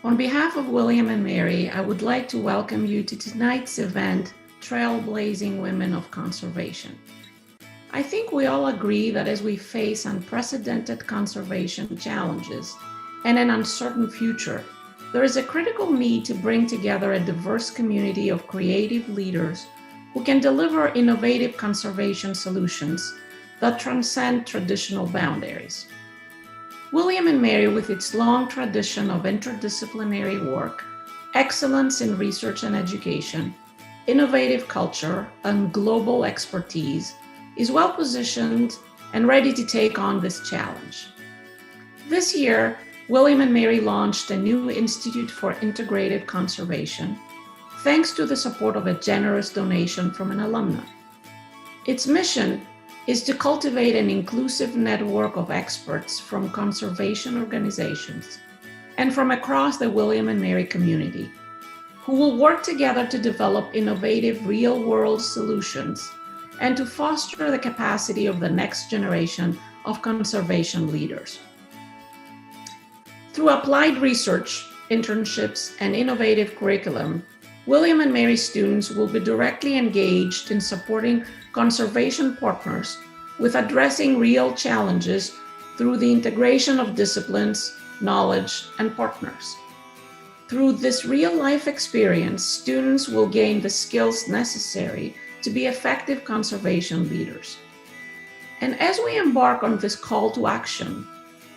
On behalf of William and Mary, I would like to welcome you to tonight's event, Trailblazing Women of Conservation. I think we all agree that as we face unprecedented conservation challenges and an uncertain future, there is a critical need to bring together a diverse community of creative leaders who can deliver innovative conservation solutions that transcend traditional boundaries. William and Mary, with its long tradition of interdisciplinary work, excellence in research and education, innovative culture, and global expertise, is well positioned and ready to take on this challenge. This year, William and Mary launched a new Institute for Integrative Conservation, thanks to the support of a generous donation from an alumna. Its mission is to cultivate an inclusive network of experts from conservation organizations and from across the William and Mary community, who will work together to develop innovative real-world solutions and to foster the capacity of the next generation of conservation leaders. Through applied research, internships, and innovative curriculum, William and Mary students will be directly engaged in supporting conservation partners with addressing real challenges through the integration of disciplines, knowledge, and partners. Through this real-life experience, students will gain the skills necessary to be effective conservation leaders. And as we embark on this call to action,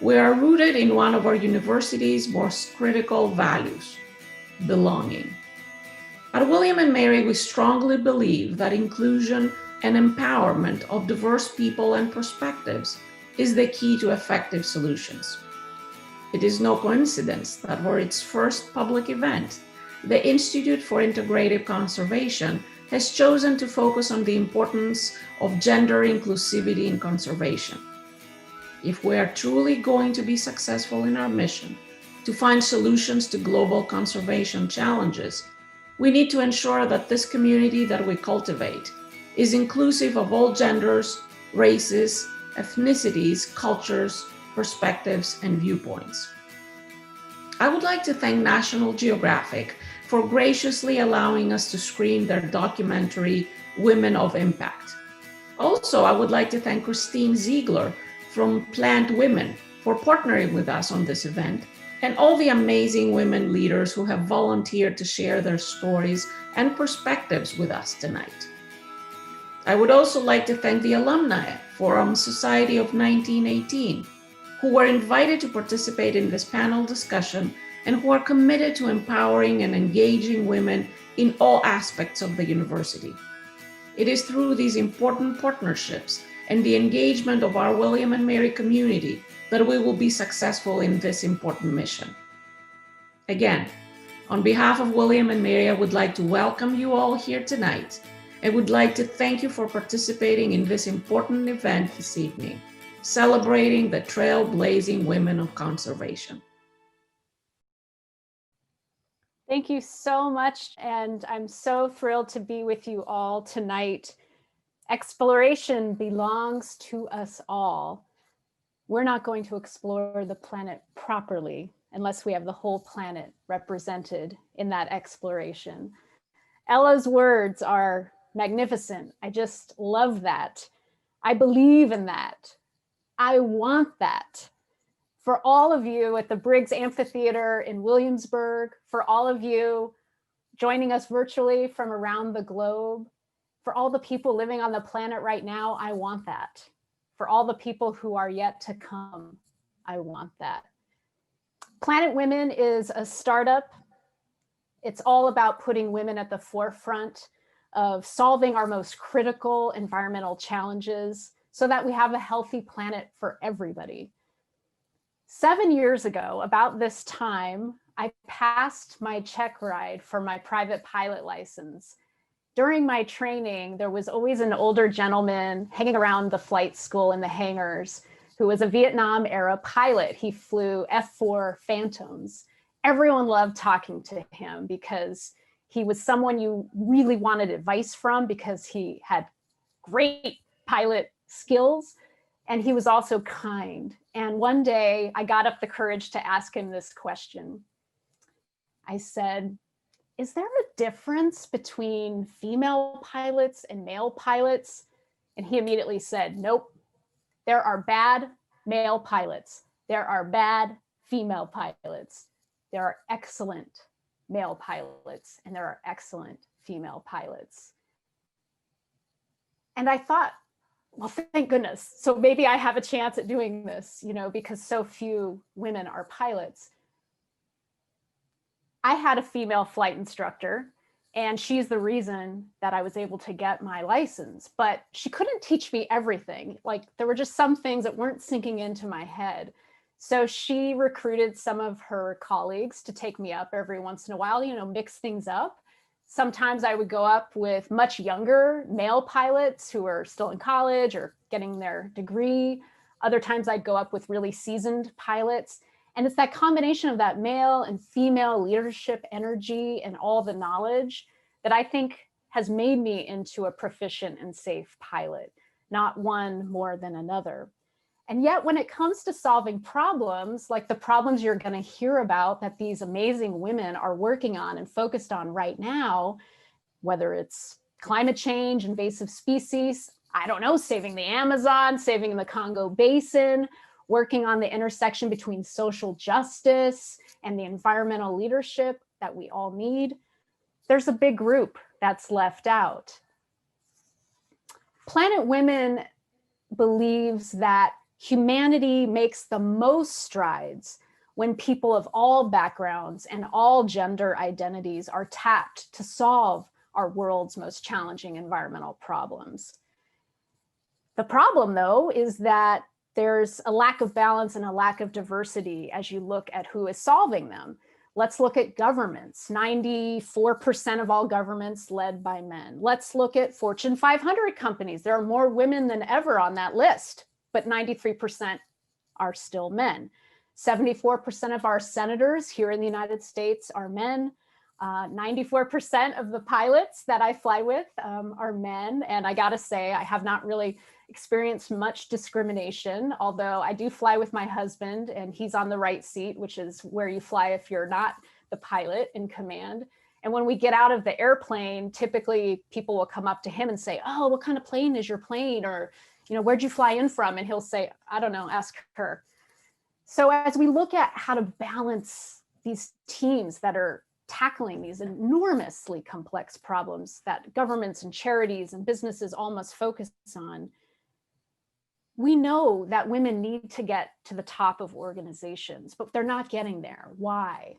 we are rooted in one of our university's most critical values, belonging. At William and Mary, we strongly believe that inclusion and empowerment of diverse people and perspectives is the key to effective solutions. It is no coincidence that for its first public event, the Institute for Integrative Conservation has chosen to focus on the importance of gender inclusivity in conservation. If we are truly going to be successful in our mission to find solutions to global conservation challenges, we need to ensure that this community that we cultivate is inclusive of all genders, races, ethnicities, cultures, perspectives, and viewpoints. I would like to thank National Geographic for graciously allowing us to screen their documentary, Women of Impact. Also, I would like to thank Kristine Zeigler from Plant Women for partnering with us on this event, and all the amazing women leaders who have volunteered to share their stories and perspectives with us tonight. I would also like to thank the alumni from Society of 1918, who were invited to participate in this panel discussion and who are committed to empowering and engaging women in all aspects of the university. It is through these important partnerships and the engagement of our William and Mary community that we will be successful in this important mission. Again, on behalf of William and Mary, I would like to welcome you all here tonight. I would like to thank you for participating in this important event this evening, celebrating the Trailblazing Women of Conservation. Thank you so much, and I'm so thrilled to be with you all tonight. Exploration belongs to us all. We're not going to explore the planet properly unless we have the whole planet represented in that exploration. Ella's words are magnificent. I just love that. I believe in that. I want that. For all of you at the Briggs Amphitheater in Williamsburg, for all of you joining us virtually from around the globe, for all the people living on the planet right now, I want that. For all the people who are yet to come, I want that. Planet Women is a startup. It's all about putting women at the forefront of solving our most critical environmental challenges so that we have a healthy planet for everybody. 7 years ago, about this time, I passed my check ride for my private pilot license. During my training, there was always an older gentleman hanging around the flight school in the hangars who was a Vietnam era pilot. He flew F-4 Phantoms. Everyone loved talking to him because he was someone you really wanted advice from because he had great pilot skills and he was also kind. And one day I got up the courage to ask him this question. I said, is there a difference between female pilots and male pilots? And he immediately said, nope, there are bad male pilots. There are bad female pilots. There are excellent male pilots, and there are excellent female pilots. And I thought, well, thank goodness. So maybe I have a chance at doing this, you know, because so few women are pilots. I had a female flight instructor, and she's the reason that I was able to get my license, but she couldn't teach me everything. Like, there were just some things that weren't sinking into my head. So she recruited some of her colleagues to take me up every once in a while, you know, mix things up. Sometimes I would go up with much younger male pilots who are still in college or getting their degree. Other times I'd go up with really seasoned pilots. And it's that combination of that male and female leadership energy and all the knowledge that I think has made me into a proficient and safe pilot, not one more than another. And yet when it comes to solving problems, like the problems you're going to hear about that these amazing women are working on and focused on right now, whether it's climate change, invasive species, I don't know, saving the Amazon, saving the Congo Basin, working on the intersection between social justice and the environmental leadership that we all need, there's a big group that's left out. Planet Women believes that humanity makes the most strides when people of all backgrounds and all gender identities are tapped to solve our world's most challenging environmental problems. The problem, though, is that there's a lack of balance and a lack of diversity as you look at who is solving them. Let's look at governments. 94% of all governments led by men. Let's look at Fortune 500 companies. There are more women than ever on that list, but 93% are still men. 74% of our senators here in the United States are men. 94% of the pilots that I fly with are men. And I gotta say, I have not really experienced much discrimination, although I do fly with my husband and he's on the right seat, which is where you fly if you're not the pilot in command. And when we get out of the airplane, typically people will come up to him and say, oh, what kind of plane is your plane? Or, you know, where'd you fly in from? And he'll say, I don't know, ask her. So as we look at how to balance these teams that are tackling these enormously complex problems that governments and charities and businesses all must focus on, we know that women need to get to the top of organizations, but they're not getting there. Why?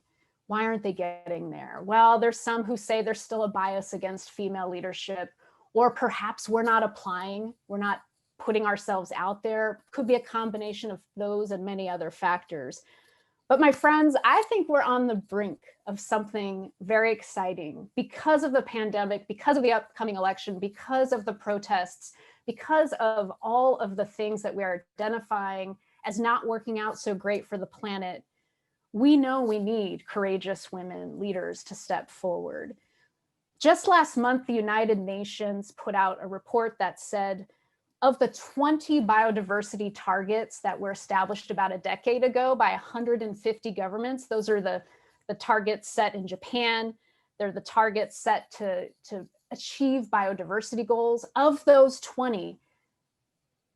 Why aren't they getting there? Well, there's some who say there's still a bias against female leadership, or perhaps we're not applying, we're not putting ourselves out there. Could be a combination of those and many other factors. But my friends, I think we're on the brink of something very exciting because of the pandemic, because of the upcoming election, because of the protests, because of all of the things that we are identifying as not working out so great for the planet. We know we need courageous women leaders to step forward. Just last month, the United Nations put out a report that said, of the 20 biodiversity targets that were established about a decade ago by 150 governments, those are the targets set in Japan. They're the targets set to achieve biodiversity goals. Of those 20,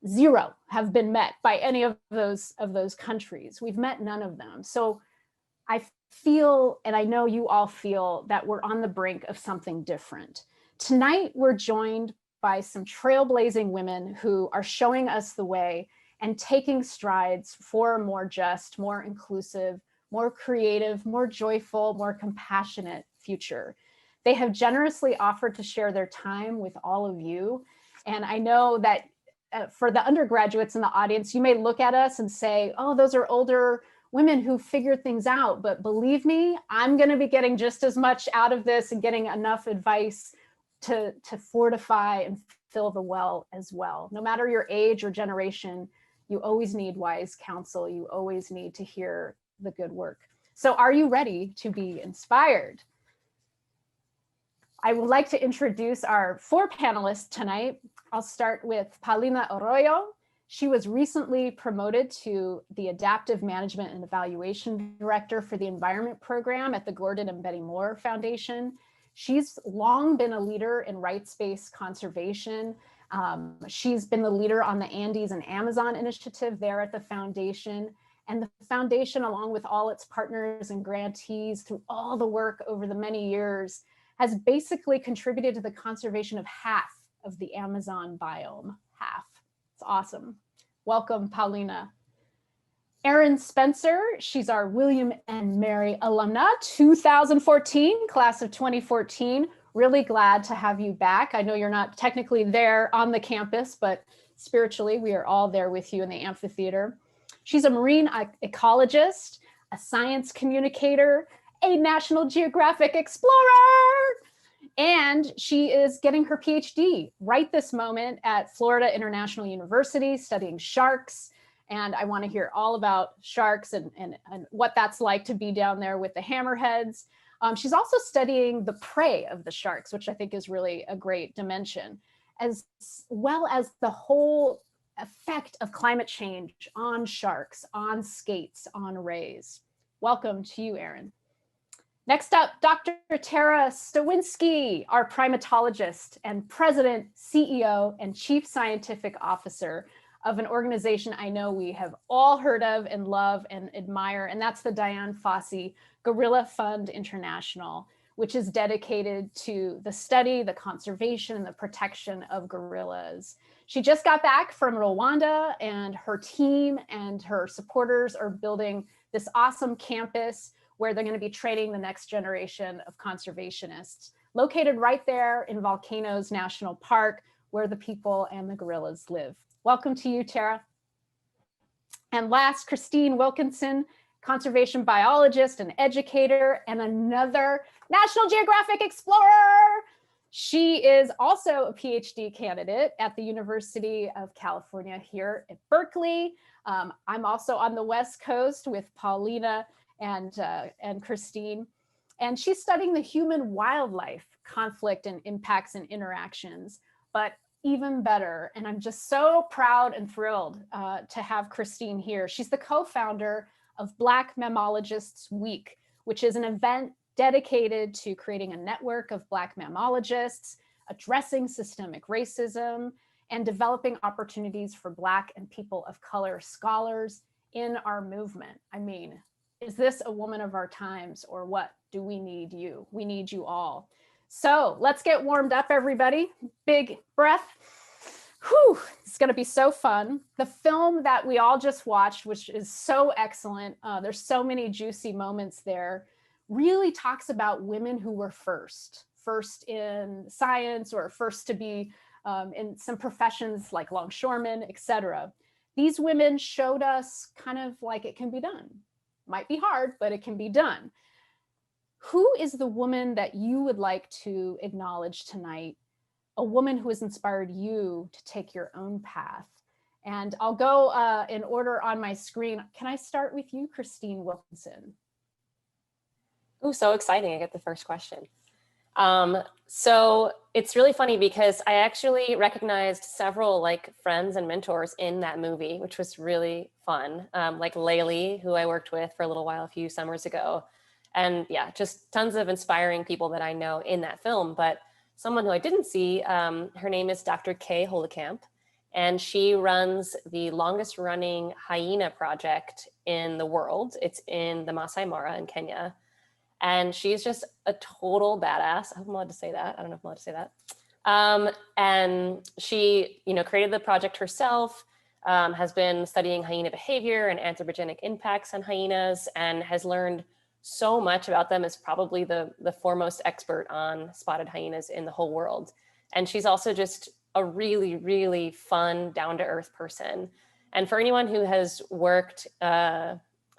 0 have been met by any of those countries. We've met none of them. So I feel, and I know you all feel, that we're on the brink of something different. Tonight, we're joined by some trailblazing women who are showing us the way and taking strides for a more just, more inclusive, more creative, more joyful, more compassionate future. They have generously offered to share their time with all of you. And I know that for the undergraduates in the audience, you may look at us and say, oh, those are older women who figured things out. But believe me, I'm going to be getting just as much out of this and getting enough advice to fortify and fill the well as well. No matter your age or generation, you always need wise counsel. You always need to hear the good work. So are you ready to be inspired? I would like to introduce our 4 panelists tonight. I'll start with Paulina Arroyo. She was recently promoted to the Adaptive Management and Evaluation Director for the Environment Program at the Gordon and Betty Moore Foundation. She's long been a leader in rights-based conservation. She's been the leader on the Andes and Amazon initiative there at the foundation. And the foundation, along with all its partners and grantees through all the work over the many years, has basically contributed to the conservation of half of the Amazon biome, half. It's awesome. Welcome, Paulina. Erin Spencer, she's our William and Mary alumna, 2014, class of 2014. Really glad to have you back. I know you're not technically there on the campus, but spiritually, we are all there with you in the amphitheater. She's a marine ecologist, a science communicator, a National Geographic Explorer, and she is getting her PhD right this moment at Florida International University, studying sharks. And I want to hear all about sharks and what that's like to be down there with the hammerheads. She's also studying the prey of the sharks, which I think is really a great dimension, as well as the whole effect of climate change on sharks, on skates, on rays. Welcome to you, Erin. Next up, Dr. Tara Stawinski, our primatologist and president, CEO, and chief scientific officer of an organization I know we have all heard of and love and admire, and that's the Diane Fossey Gorilla Fund International, which is dedicated to the study, the conservation, and the protection of gorillas. She just got back from Rwanda, and her team and her supporters are building this awesome campus where they're going to be training the next generation of conservationists, located right there in Volcanoes National Park, where the people and the gorillas live. Welcome to you, Tara. And last, Kristine Wilkinson, conservation biologist and educator, and another National Geographic Explorer. She is also a PhD candidate at the University of California here at Berkeley. I'm also on the West Coast with Paulina and Kristine, and she's studying the human-wildlife conflict and impacts and interactions, but even better, and I'm just so proud and thrilled to have Kristine here. She's the co-founder of Black Mammologists Week, which is an event dedicated to creating a network of Black mammalogists, addressing systemic racism, and developing opportunities for Black and people of color scholars in our movement. I mean, is this a woman of our times, or what? Do we need you? We need you all. So let's get warmed up, everybody. Big breath. Whew, it's gonna be so fun. The film that we all just watched, which is so excellent, there's so many juicy moments there, really talks about women who were first in science, or first to be in some professions like longshoremen, etc. These women showed us kind of like it can be done. Might be hard, but it can be done. Who is the woman that you would like to acknowledge tonight? A woman who has inspired you to take your own path. And I'll go in order on my screen. Can I start with you, Kristine Wilkinson? Oh, so exciting. I get the first question. So it's really funny because I actually recognized several friends and mentors in that movie, which was really fun. Like Laylee, who I worked with for a little while, a few summers ago. And yeah, just tons of inspiring people that I know in that film. But someone who I didn't see, her name is Dr. Kay Holekamp, and she runs the longest running hyena project in the world. It's in the Masai Mara in Kenya. And she's just a total badass. I hope I'm allowed to say that. I don't know if I'm allowed to say that. And she, created the project herself, has been studying hyena behavior and anthropogenic impacts on hyenas, and has learned so much about them, is probably the foremost expert on spotted hyenas in the whole world. And she's also just a really, really fun, down-to-earth person. And for anyone who has worked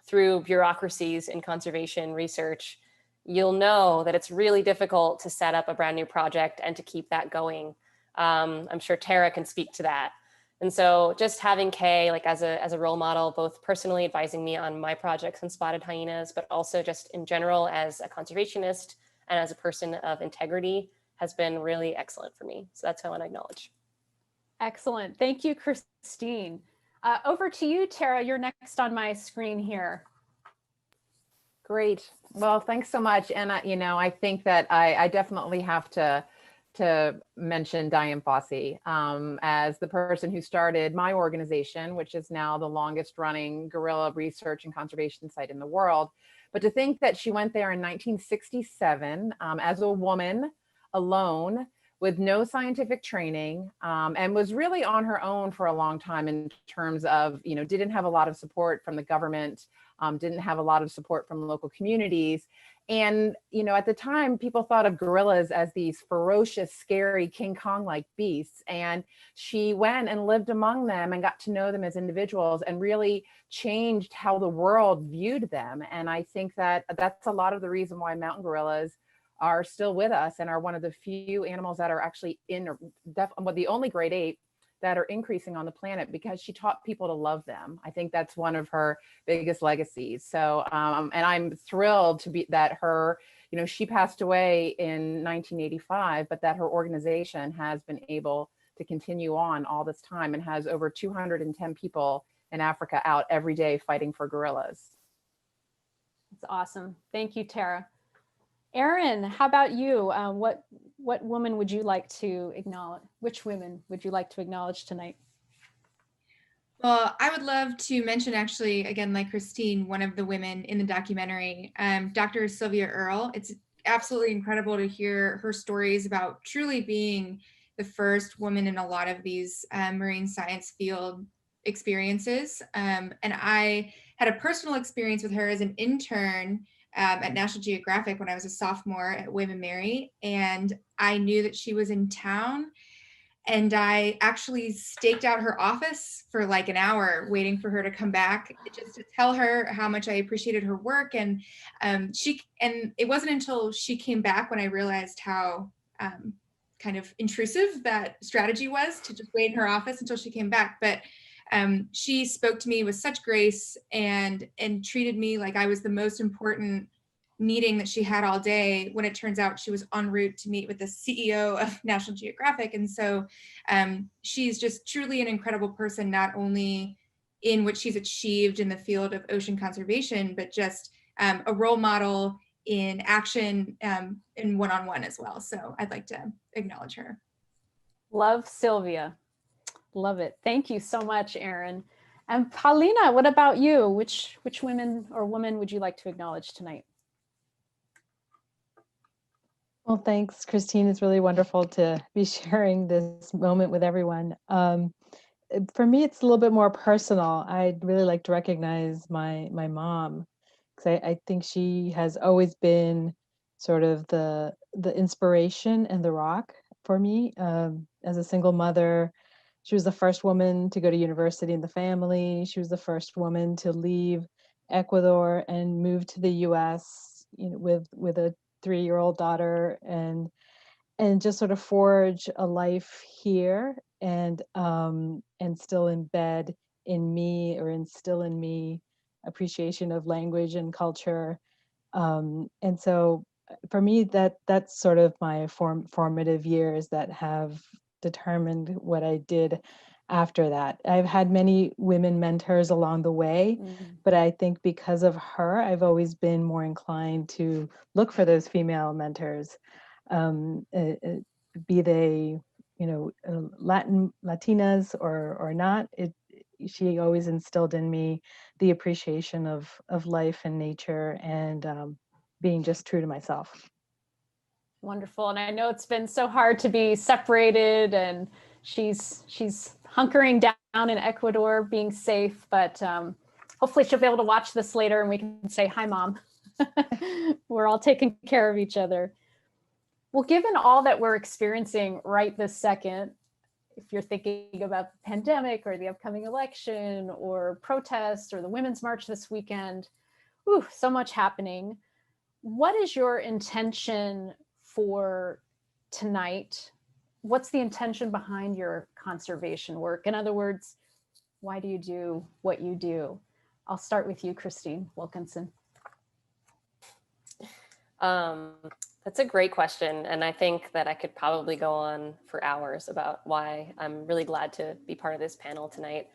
through bureaucracies in conservation research, you'll know that it's really difficult to set up a brand new project and to keep that going. I'm sure Tara can speak to that. And so just having Kay as a role model, both personally advising me on my projects on spotted hyenas, but also just in general as a conservationist and as a person of integrity, has been really excellent for me. So that's how I want to acknowledge. Excellent. Thank you, Kristine. Over to you, Tara. You're next on my screen here. Great. Well, thanks so much. And I think that I definitely have to mention Diane Fossey as the person who started my organization, which is now the longest running gorilla research and conservation site in the world. But to think that she went there in 1967 as a woman alone with no scientific training and was really on her own for a long time in terms of, didn't have a lot of support from the government, didn't have a lot of support from local communities. And, at the time, people thought of gorillas as these ferocious, scary King Kong-like beasts. And she went and lived among them and got to know them as individuals and really changed how the world viewed them. And I think that that's a lot of the reason why mountain gorillas are still with us and are one of the few animals that are actually the only great ape that are increasing on the planet, because she taught people to love them. I think that's one of her biggest legacies. So, and I'm thrilled to be that her, she passed away in 1985, but that her organization has been able to continue on all this time and has over 210 people in Africa out every day fighting for gorillas. That's awesome. Thank you, Tara. Erin, how about you? What woman would you like to acknowledge? Which women would you like to acknowledge tonight? Well, I would love to mention, actually, again, like Kristine, one of the women in the documentary, Dr. Sylvia Earl. It's absolutely incredible to hear her stories about truly being the first woman in a lot of these marine science field experiences. And I had a personal experience with her as an intern at National Geographic when I was a sophomore at William and Mary, and I knew that she was in town, and I actually staked out her office for like an hour waiting for her to come back, just to tell her how much I appreciated her work. And it wasn't until she came back when I realized how kind of intrusive that strategy was, to just wait in her office until she came back. But she spoke to me with such grace and treated me like I was the most important meeting that she had all day, when it turns out she was en route to meet with the CEO of National Geographic. And so she's just truly an incredible person, not only in what she's achieved in the field of ocean conservation, but just a role model in action in one-on-one as well. So I'd like to acknowledge her. Love Sylvia. Love it. Thank you so much, Erin. And Paulina, what about you? Which women or woman would you like to acknowledge tonight? Well, thanks, Kristine. It's really wonderful to be sharing this moment with everyone. For me, it's a little bit more personal. I'd really like to recognize my mom, because I think she has always been sort of the inspiration and the rock for me. As a single mother, she was the first woman to go to university in the family. She was the first woman to leave Ecuador and move to the U.S. With a 3-year-old daughter, and just sort of forge a life here, and still embed in me, or instill in me, appreciation of language and culture. And so for me, that's sort of my formative years that have determined what I did after that. I've had many women mentors along the way, but I think because of her, I've always been more inclined to look for those female mentors, be they, Latinas or not. She always instilled in me the appreciation of life and nature, and being just true to myself. Wonderful. And I know it's been so hard to be separated, and she's hunkering down in Ecuador, being safe, but hopefully she'll be able to watch this later and we can say, hi, Mom. We're all taking care of each other. Well, given all that we're experiencing right this second, if you're thinking about the pandemic or the upcoming election or protests or the Women's March this weekend, so much happening. What is your intention for tonight? What's the intention behind your conservation work? In other words, why do you do what you do? I'll start with you, Kristine Wilkinson. That's a great question. And I think that I could probably go on for hours about why I'm really glad to be part of this panel tonight.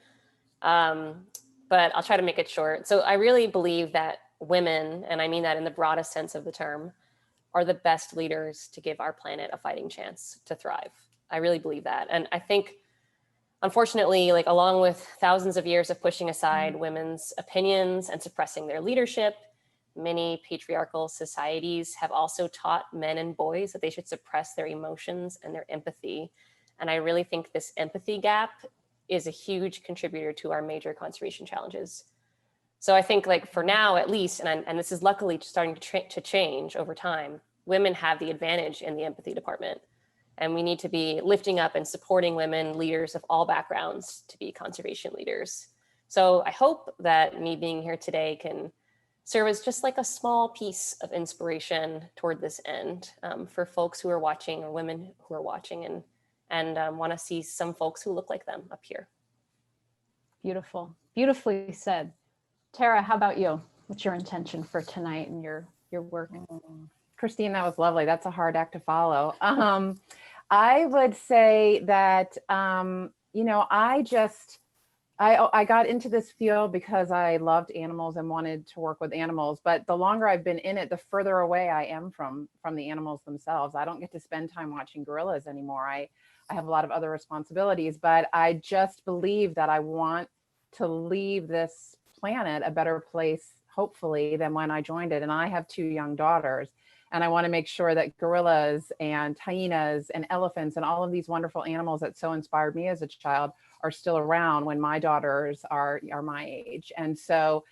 But I'll try to make it short. So I really believe that women, and I mean that in the broadest sense of the term, are the best leaders to give our planet a fighting chance to thrive. I really believe that. And I think, unfortunately, like along with thousands of years of pushing aside women's opinions and suppressing their leadership, many patriarchal societies have also taught men and boys that they should suppress their emotions and their empathy. And I really think this empathy gap is a huge contributor to our major conservation challenges. So I think, like, for now, at least, and this is luckily starting to change over time, women have the advantage in the empathy department. And we need to be lifting up and supporting women leaders of all backgrounds to be conservation leaders. So I hope that me being here today can serve as just like a small piece of inspiration toward this end, for folks who are watching, or women who are watching, and want to see some folks who look like them up here. Beautiful, beautifully said. Tara, how about you? What's your intention for tonight and your work? Kristine, that was lovely. That's a hard act to follow. I would say that, you know, I got into this field because I loved animals and wanted to work with animals. But the longer I've been in it, the further away I am from the animals themselves. I don't get to spend time watching gorillas anymore. I have a lot of other responsibilities, but I just believe that I want to leave this planet a better place, hopefully, than when I joined it. And I have 2 young daughters. And I want to make sure that gorillas and hyenas and elephants and all of these wonderful animals that so inspired me as a child are still around when my daughters are my age. And so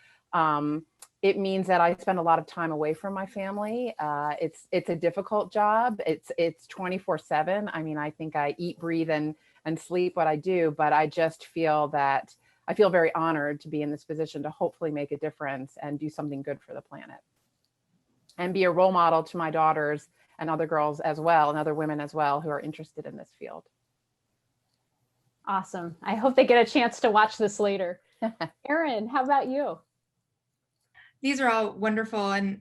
it means that I spend a lot of time away from my family. It's a difficult job. It's 24/7. I mean, I think I eat, breathe, and sleep what I do, but I just feel that I feel very honored to be in this position to hopefully make a difference and do something good for the planet, and be a role model to my daughters and other girls as well, and other women as well who are interested in this field. Awesome. I hope they get a chance to watch this later. Erin, how about you? These are all wonderful. And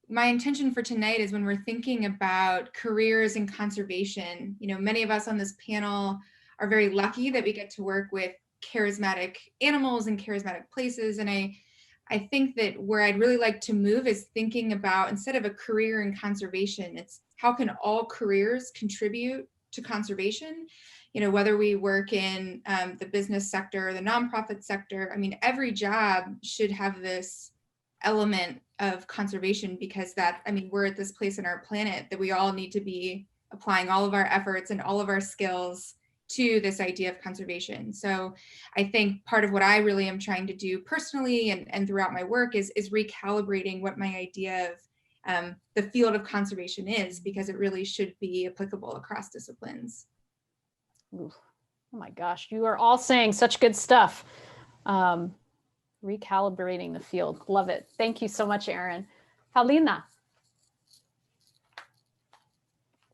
my intention for tonight is, when we're thinking about careers in conservation, you know, many of us on this panel are very lucky that we get to work with charismatic animals and charismatic places. And I think that where I'd really like to move is thinking about, instead of a career in conservation, it's how can all careers contribute to conservation? You know, whether we work in the business sector, the nonprofit sector, I mean, every job should have this element of conservation, because we're at this place in our planet that we all need to be applying all of our efforts and all of our skills to this idea of conservation. So I think part of what I really am trying to do personally and throughout my work is recalibrating what my idea of the field of conservation is, because it really should be applicable across disciplines. Ooh, oh my gosh, you are all saying such good stuff. Recalibrating the field. Love it. Thank you so much, Erin. Paulina.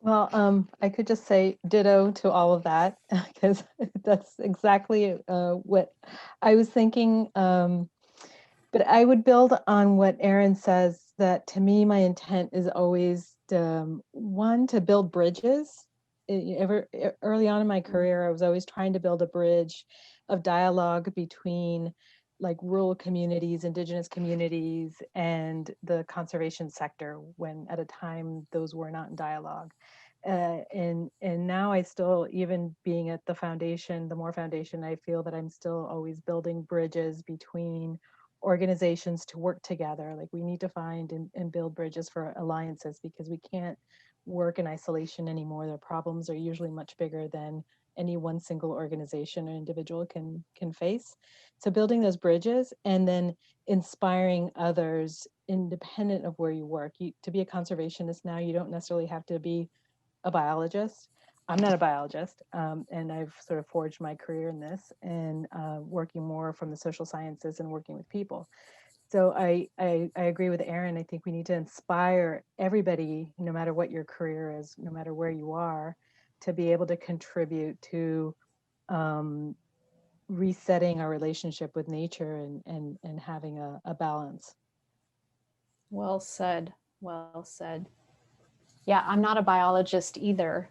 Well, I could just say ditto to all of that, because that's exactly what I was thinking. But I would build on what Erin says, that to me, my intent is always one, to build bridges. Early on in my career, I was always trying to build a bridge of dialogue between like rural communities, indigenous communities, and the conservation sector, when at a time those were not in dialogue. And now I still, even being at the foundation, the Moore Foundation, I feel that I'm still always building bridges between organizations to work together. Like, we need to find and build bridges for alliances, because we can't work in isolation anymore. The problems are usually much bigger than any one single organization or individual can face. So building those bridges, and then inspiring others independent of where you work. To be a conservationist now, you don't necessarily have to be a biologist. I'm not a biologist, and I've sort of forged my career in this, and working more from the social sciences and working with people. So I agree with Erin. I think we need to inspire everybody, no matter what your career is, no matter where you are, to be able to contribute to resetting our relationship with nature and having a balance. Well said. Well said. Yeah, I'm not a biologist either.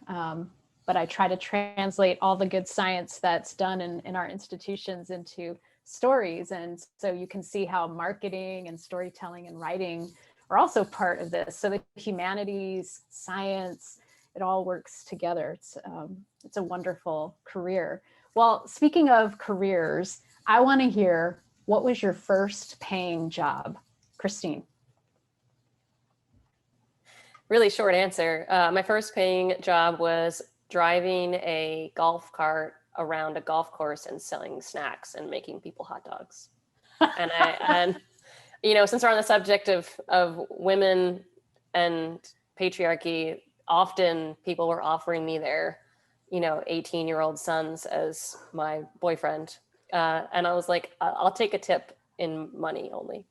but I try to translate all the good science that's done in our institutions into stories. And so you can see how marketing and storytelling and writing are also part of this. So the humanities, science, it all works together. It's a wonderful career. Well, speaking of careers, I want to hear, what was your first paying job? Kristine. Really short answer. My first paying job was driving a golf cart around a golf course and selling snacks and making people hot dogs. And since we're on the subject of women and patriarchy, often people were offering me their 18-year-old sons as my boyfriend. And I was like, I'll take a tip in money only.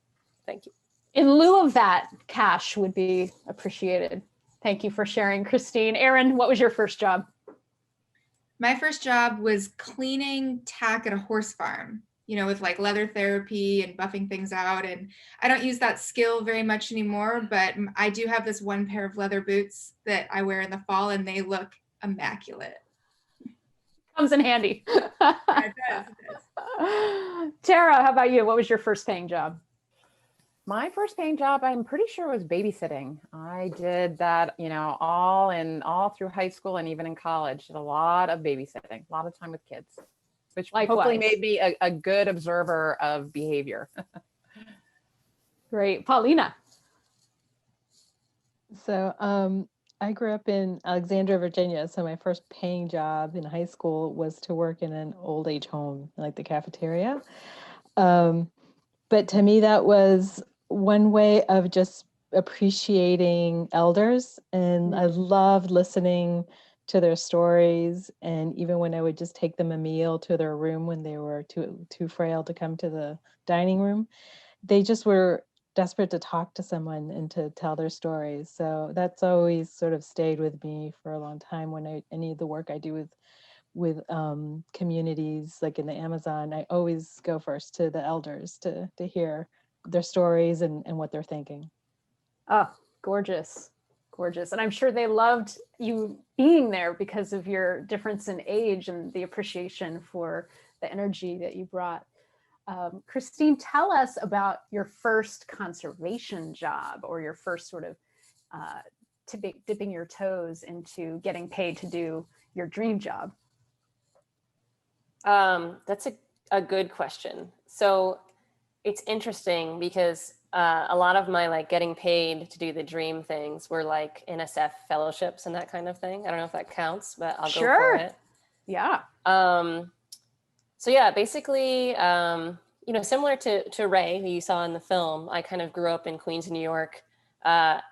Thank you. In lieu of that, cash would be appreciated. Thank you for sharing, Kristine. Erin, what was your first job? My first job was cleaning tack at a horse farm, with like leather therapy and buffing things out. And I don't use that skill very much anymore, but I do have this one pair of leather boots that I wear in the fall, and they look immaculate. Comes in handy. Yeah, it does. Tara, how about you? What was your first paying job? My first paying job, I'm pretty sure, was babysitting. I did that, all through high school and even in college. Did a lot of babysitting, a lot of time with kids, which hopefully made me a good observer of behavior. Great. Paulina. So I grew up in Alexandria, Virginia. So my first paying job in high school was to work in an old age home, like the cafeteria. But to me, that was one way of just appreciating elders. And I loved listening to their stories. And even when I would just take them a meal to their room when they were too frail to come to the dining room, they just were desperate to talk to someone and to tell their stories. So that's always sort of stayed with me for a long time. When any of the work I do with communities like in the Amazon, I always go first to the elders to hear their stories and what they're thinking. Oh, gorgeous. Gorgeous. And I'm sure they loved you being there because of your difference in age and the appreciation for the energy that you brought. Kristine, tell us about your first conservation job, or your first sort of dipping your toes into getting paid to do your dream job. That's a good question. So it's interesting because a lot of my getting paid to do the dream things were like NSF fellowships and that kind of thing. I don't know if that counts, but I'll go for it. Yeah. So yeah, basically, similar to Ray, who you saw in the film, I kind of grew up in Queens, New York,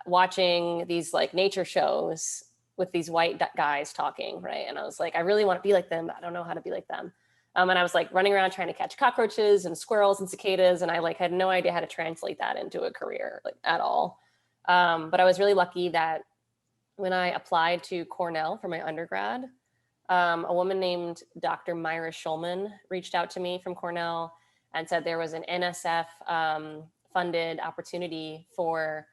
watching these nature shows with these white guys talking, right? And I was like, I really want to be like them, but I don't know how to be like them. And I was running around trying to catch cockroaches and squirrels and cicadas. And I had no idea how to translate that into a career at all. But I was really lucky that when I applied to Cornell for my undergrad, a woman named Dr. Myra Schulman reached out to me from Cornell and said there was an NSF funded opportunity for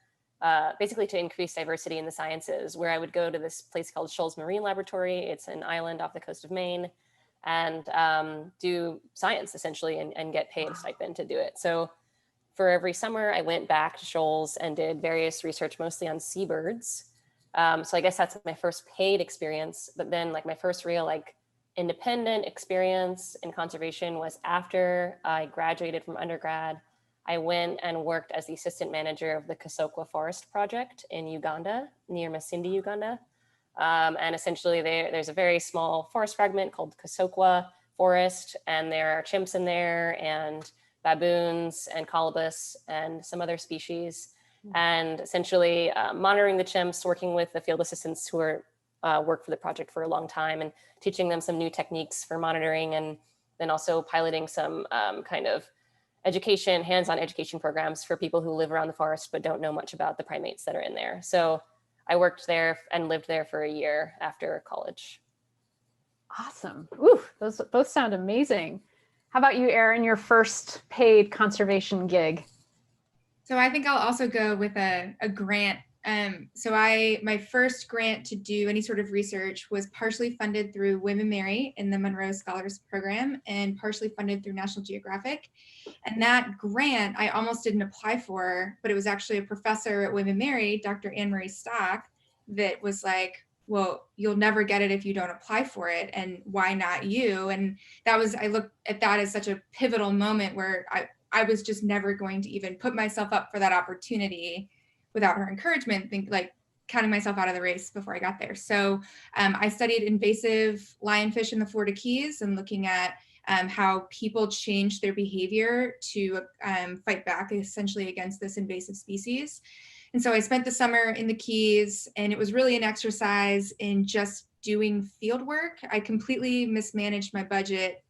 basically to increase diversity in the sciences, where I would go to this place called Shoals Marine Laboratory. It's an island off the coast of Maine, and do science essentially and get paid a stipend to do it. So for every summer, I went back to Shoals and did various research, mostly on seabirds. So I guess that's my first paid experience. But then my first real independent experience in conservation was after I graduated from undergrad. I went and worked as the assistant manager of the Kasokwa Forest Project in Uganda, near Masindi, Uganda. And essentially there's a very small forest fragment called Kasokwa Forest, and there are chimps in there and baboons and colobus and some other species. And essentially monitoring the chimps, working with the field assistants who are worked for the project for a long time and teaching them some new techniques for monitoring, and then also piloting some kind of education, hands-on education programs for people who live around the forest but don't know much about the primates that are in there. So I worked there and lived there for a year after college. Awesome. Ooh, those both sound amazing. How about you, Erin, your first paid conservation gig? So I think I'll also go with a grant So my first grant to do any sort of research was partially funded through Women Marry in the Monroe Scholars Program and partially funded through National Geographic. And that grant I almost didn't apply for, but it was actually a professor at Women Marry, Dr. Anne Marie Stock, that was like, well, you'll never get it if you don't apply for it. And why not you? And I looked at that as such a pivotal moment where I was just never going to even put myself up for that opportunity without her encouragement, counting myself out of the race before I got there. So I studied invasive lionfish in the Florida Keys and looking at how people change their behavior to fight back essentially against this invasive species. And so I spent the summer in the Keys, and it was really an exercise in just doing field work. I completely mismanaged my budget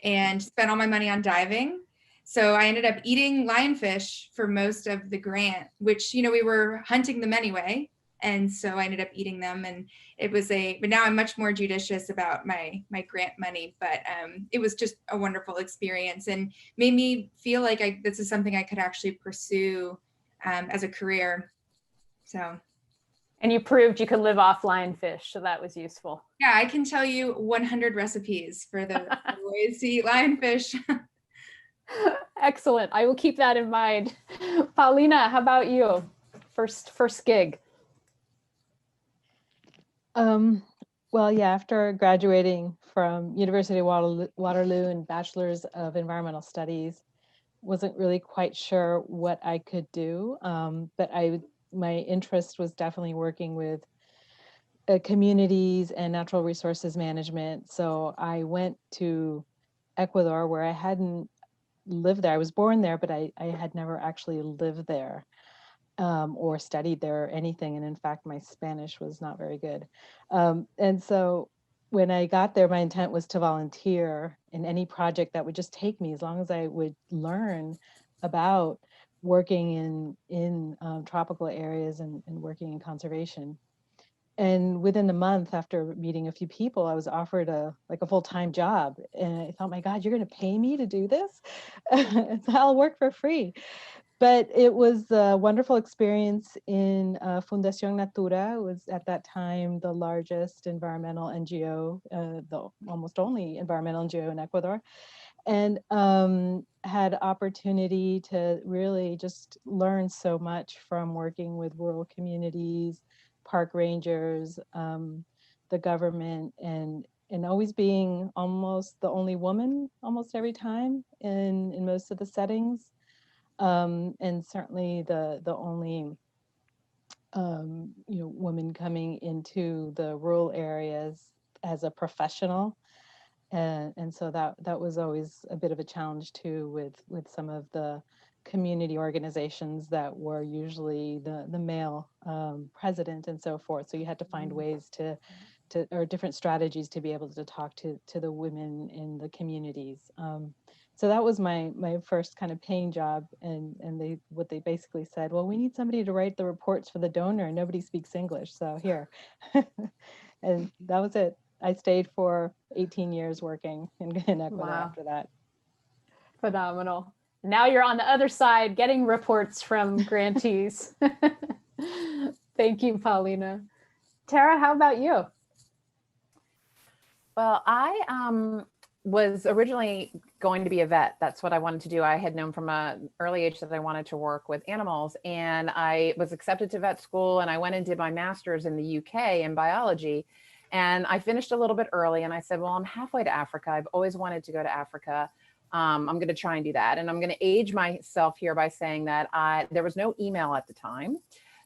and spent all my money on diving. So I ended up eating lionfish for most of the grant, which, we were hunting them anyway. And so I ended up eating them, and but now I'm much more judicious about my grant money, but it was just a wonderful experience and made me feel like this is something I could actually pursue as a career. So. And you proved you could live off lionfish, so that was useful. Yeah, I can tell you 100 recipes for the ways to eat lionfish. Excellent. I will keep that in mind. Paulina, how about you? First gig. Well, yeah, after graduating from University of Waterloo and Bachelor's of Environmental Studies, wasn't really quite sure what I could do, but my interest was definitely working with communities and natural resources management. So I went to Ecuador, where I hadn't lived there. I was born there, but I had never actually lived there or studied there or anything. And in fact, my Spanish was not very good. And so when I got there, my intent was to volunteer in any project that would just take me, as long as I would learn about working in tropical areas and working in conservation. And within a month, after meeting a few people, I was offered a full-time job. And I thought, my God, you're going to pay me to do this? I'll work for free. But it was a wonderful experience in Fundación Natura. It was at that time the largest environmental NGO, the almost only environmental NGO in Ecuador, and had opportunity to really just learn so much from working with rural communities, park rangers, the government, and always being almost the only woman almost every time in most of the settings. And certainly the only woman coming into the rural areas as a professional, and so that was always a bit of a challenge too with some of the community organizations that were usually the male president and so forth. So you had to find ways to or different strategies to be able to talk to the women in the communities. So that was my first kind of paying job, and what they basically said, well, we need somebody to write the reports for the donor, and nobody speaks English, so here. And that was it. I stayed for 18 years working in Ecuador after that. Phenomenal. Now you're on the other side getting reports from grantees. Thank you, Paulina. Tara, how about you? Well, I was originally going to be a vet. That's what I wanted to do. I had known from an early age that I wanted to work with animals, and I was accepted to vet school, and I went and did my master's in the UK in biology. And I finished a little bit early, and I said, well, I'm halfway to Africa. I've always wanted to go to Africa. I'm going to try and do that. And I'm going to age myself here by saying that there was no email at the time.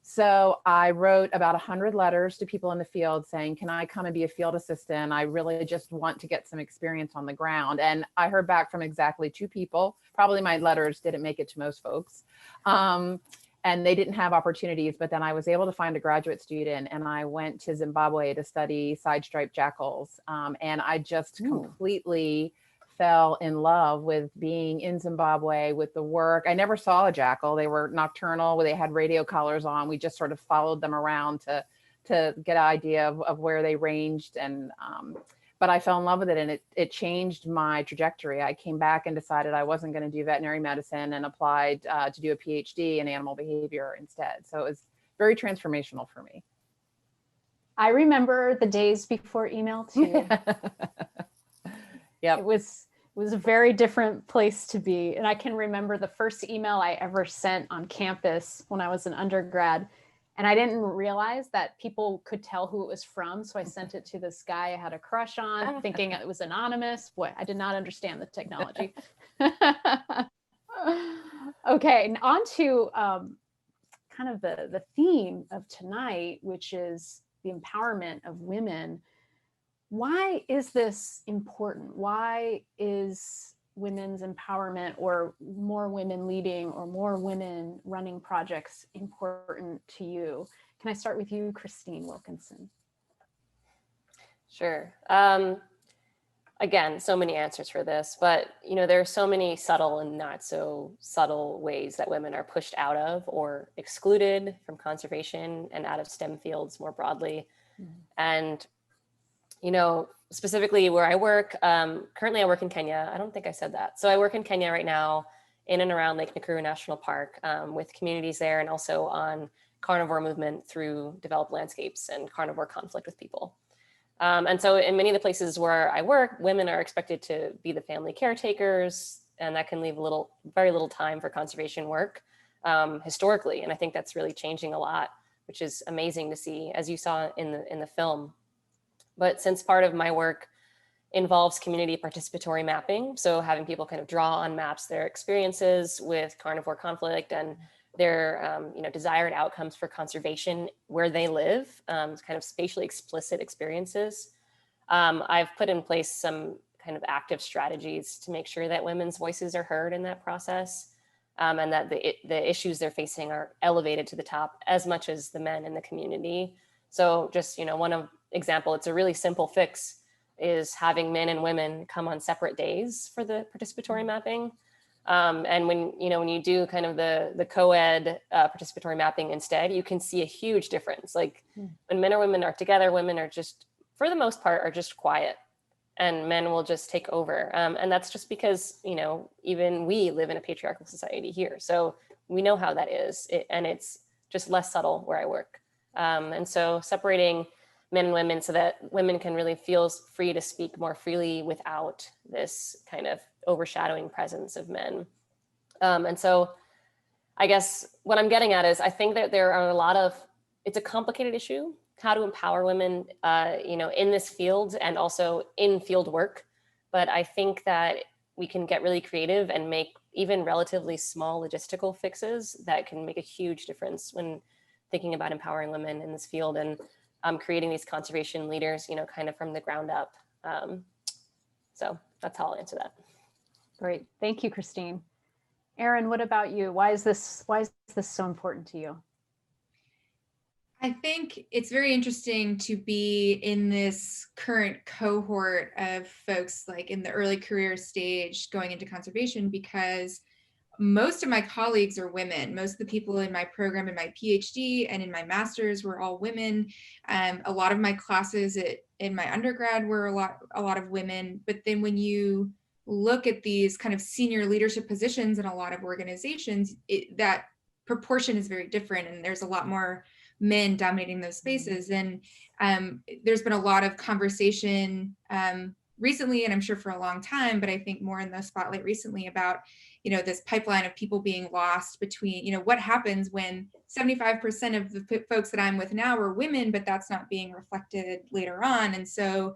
So I wrote about 100 letters to people in the field saying, can I come and be a field assistant? I really just want to get some experience on the ground. And I heard back from exactly 2 people. Probably my letters didn't make it to most folks. And they didn't have opportunities, but then I was able to find a graduate student, and I went to Zimbabwe to study side-striped jackals. And I just completely fell in love with being in Zimbabwe with the work. I never saw a jackal. They were nocturnal, they had radio collars on. We just sort of followed them around to get an idea of where they ranged. And but I fell in love with it, and it changed my trajectory. I came back and decided I wasn't going to do veterinary medicine and applied to do a PhD in animal behavior instead. So it was very transformational for me. I remember the days before email too. Yep. It was a very different place to be. And I can remember the first email I ever sent on campus when I was an undergrad. And I didn't realize that people could tell who it was from. So I sent it to this guy I had a crush on, thinking it was anonymous. Boy, I did not understand the technology. Okay, and on to kind of the theme of tonight, which is the empowerment of women. Why is this important? Why is women's empowerment, or more women leading, or more women running projects important to you? Can I start with you, Kristine Wilkinson? Sure. Again, so many answers for this, but there are so many subtle and not so subtle ways that women are pushed out of or excluded from conservation and out of STEM fields more broadly. And specifically where I work, currently I work in Kenya. I don't think I said that. So I work in Kenya right now in and around Lake Nakuru National Park with communities there, and also on carnivore movement through developed landscapes and carnivore conflict with people. And so in many of the places where I work, women are expected to be the family caretakers, and that can leave very little time for conservation work historically. And I think that's really changing a lot, which is amazing to see, as you saw in the film. But since part of my work involves community participatory mapping, so having people kind of draw on maps their experiences with carnivore conflict and their desired outcomes for conservation where they live, kind of spatially explicit experiences, I've put in place some kind of active strategies to make sure that women's voices are heard in that process, and that the issues they're facing are elevated to the top as much as the men in the community. So just one example, it's a really simple fix, is having men and women come on separate days for the participatory mapping. And when you do kind of the co-ed participatory mapping instead, you can see a huge difference. Like when men or women are together, women are just, for the most part, are just quiet, and men will just take over. And that's just because, even we live in a patriarchal society here. So we know how that is, and it's just less subtle where I work. And so separating men and women so that women can really feel free to speak more freely without this kind of overshadowing presence of men. And so I guess what I'm getting at is, I think that there are it's a complicated issue, how to empower women, in this field and also in field work. But I think that we can get really creative and make even relatively small logistical fixes that can make a huge difference when thinking about empowering women in this field and creating these conservation leaders, kind of from the ground up. So that's how I'll answer that. Great. Thank you, Kristine. Erin, what about you? Why is this so important to you? I think it's very interesting to be in this current cohort of folks like in the early career stage going into conservation, because most of my colleagues are women. Most of the people in my program, in my PhD and in my master's, were all women. A lot of my classes in my undergrad were a lot of women. But then when you look at these kind of senior leadership positions in a lot of organizations, that proportion is very different, and there's a lot more men dominating those spaces. And there's been a lot of conversation recently, and I'm sure for a long time, but I think more in the spotlight recently about, this pipeline of people being lost between, what happens when 75% of the folks that I'm with now are women, but that's not being reflected later on. And so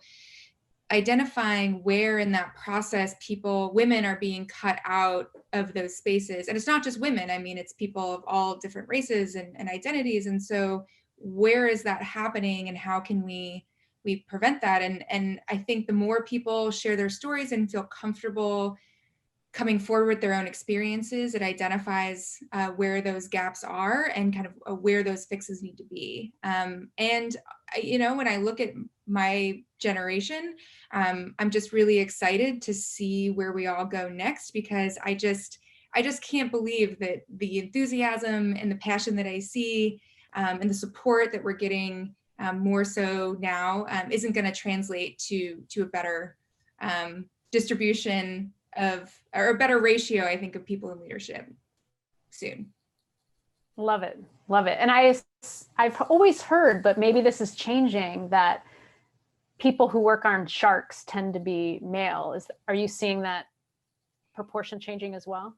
identifying where in that process women are being cut out of those spaces. And it's not just women, I mean, it's people of all different races and identities. And so where is that happening, and how can we prevent that? And I think the more people share their stories and feel comfortable coming forward with their own experiences, it identifies where those gaps are and kind of where those fixes need to be. And when I look at my generation, I'm just really excited to see where we all go next, because I just can't believe that the enthusiasm and the passion that I see and the support that we're getting more so now isn't going to translate to a better distribution or a better ratio, I think, of people in leadership soon. Love it. Love it. And I've always heard, but maybe this is changing, that people who work on sharks tend to be male. Are you seeing that proportion changing as well?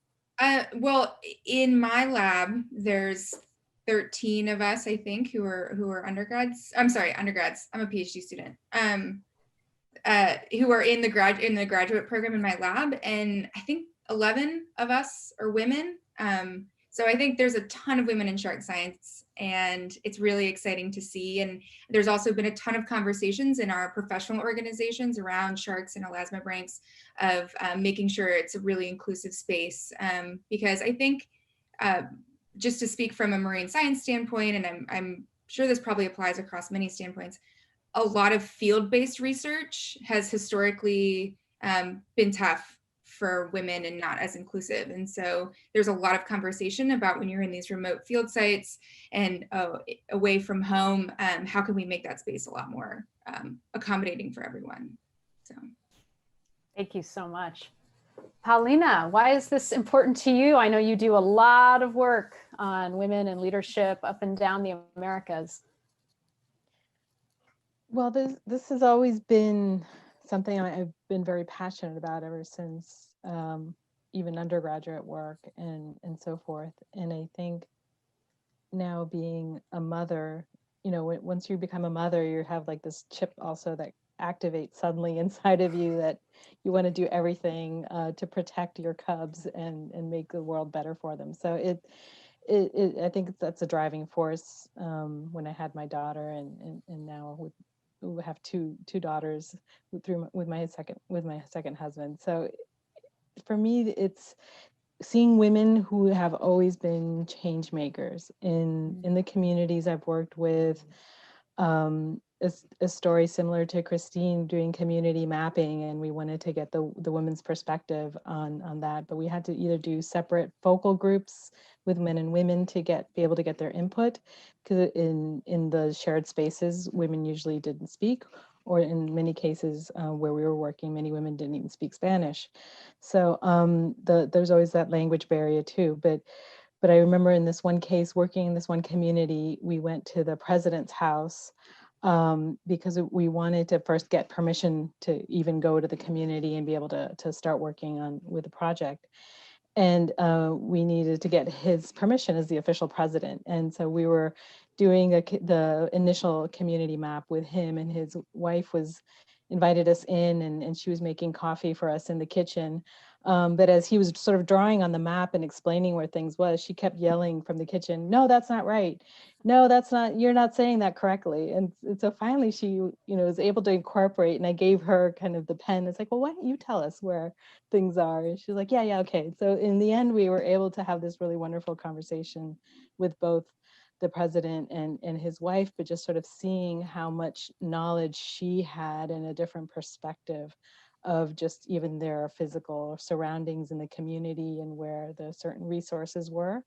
Well, in my lab, there's 13 of us, I think, who are undergrads. I'm sorry, undergrads. I'm a PhD student. Who are in the graduate program in my lab, and I think 11 of us are women. So I think there's a ton of women in shark science, and it's really exciting to see. And there's also been a ton of conversations in our professional organizations around sharks and elasmobranchs of making sure it's a really inclusive space. Because I think, just to speak from a marine science standpoint, and I'm sure this probably applies across many standpoints, a lot of field-based research has historically been tough for women and not as inclusive. And so there's a lot of conversation about when you're in these remote field sites and away from home, how can we make that space a lot more accommodating for everyone? So. Thank you so much. Paulina, why is this important to you? I know you do a lot of work on women and leadership up and down the Americas. Well, this has always been something I've been very passionate about ever since even undergraduate work and so forth. And I think now being a mother, you know, once you become a mother, you have like this chip also that activates suddenly inside of you that you want to do everything to protect your cubs and make the world better for them. So I think that's a driving force when I had my daughter and now we have two daughters with my second husband. So for me, it's seeing women who have always been change makers in the communities I've worked with. A story similar to Kristine doing community mapping, and we wanted to get the women's perspective on that, but we had to either do separate focal groups with men and women to be able to get their input, because in the shared spaces, women usually didn't speak, or in many cases where we were working, many women didn't even speak Spanish. So there's always that language barrier too. But I remember in this one case, working in this one community, we went to the president's house because we wanted to first get permission to even go to the community and be able to start working with the project. And we needed to get his permission as the official president. And so we were doing the initial community map with him, and his wife invited us in, and she was making coffee for us in the kitchen. But as he was sort of drawing on the map and explaining where things was, she kept yelling from the kitchen, "No, that's not right. No, that's not, you're not saying that correctly." And so finally she, was able to incorporate, and I gave her kind of the pen. It's like, "Well, why don't you tell us where things are?" And she's like, yeah, okay. So in the end, we were able to have this really wonderful conversation with both the president and his wife, but just sort of seeing how much knowledge she had and a different perspective of just even their physical surroundings in the community and where the certain resources were.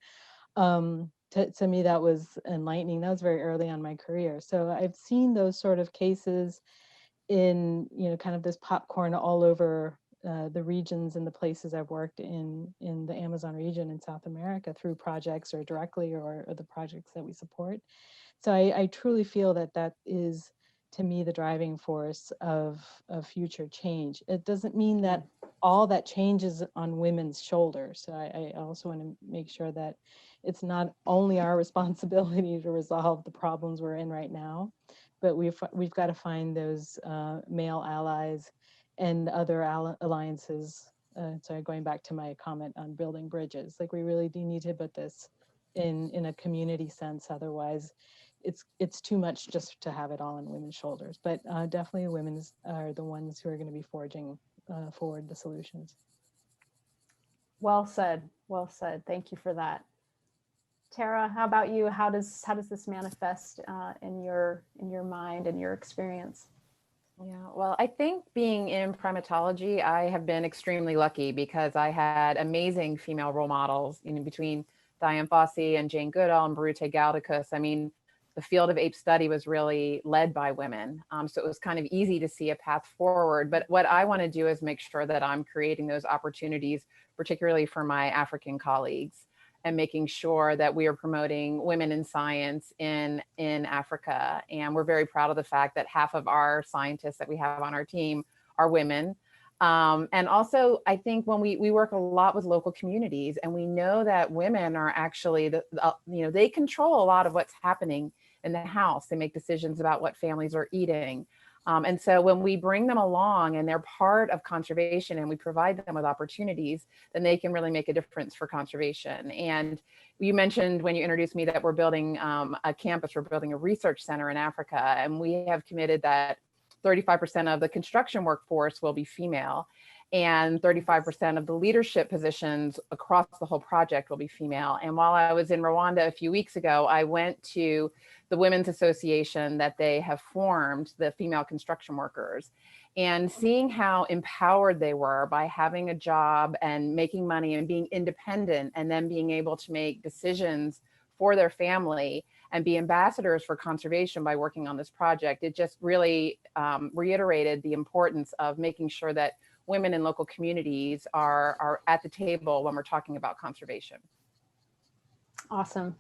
To me, that was enlightening. That was very early on in my career. So I've seen those sort of cases in, kind of this popcorn all over the regions and the places I've worked in the Amazon region in South America through projects or directly or the projects that we support. So I truly feel that is, to me, the driving force of future change. It doesn't mean that all that change is on women's shoulders. So I also want to make sure that it's not only our responsibility to resolve the problems we're in right now, but we've got to find those male allies and other alliances. Sorry, going back to my comment on building bridges, like we really do need to put this in a community sense. Otherwise, it's too much just to have it all on women's shoulders. But definitely women are the ones who are going to be forging forward the solutions. Well said. Well said. Thank you for that. Tara, how about you? How does this manifest in your mind and your experience? Yeah, well, I think being in primatology, I have been extremely lucky because I had amazing female role models, between Diane Fossey and Jane Goodall and Barute Galdicus. I mean, the field of ape study was really led by women. So it was kind of easy to see a path forward. But what I want to do is make sure that I'm creating those opportunities, particularly for my African colleagues. and making sure that we are promoting women in science in Africa. And we're very proud of the fact that half of our scientists that we have on our team are women. And also, I think when we work a lot with local communities, and we know that women are actually, they control a lot of what's happening in the house. They make decisions about what families are eating. And so when we bring them along and they're part of conservation and we provide them with opportunities, then they can really make a difference for conservation. And you mentioned when you introduced me that we're building a campus, we're building a research center in Africa, and we have committed that 35% of the construction workforce will be female, and 35% of the leadership positions across the whole project will be female. And while I was in Rwanda a few weeks ago, I went to the Women's Association that they have formed, the female construction workers, and seeing how empowered they were by having a job and making money and being independent, and then being able to make decisions for their family and be ambassadors for conservation by working on this project. It just really reiterated the importance of making sure that women in local communities are at the table when we're talking about conservation. Awesome.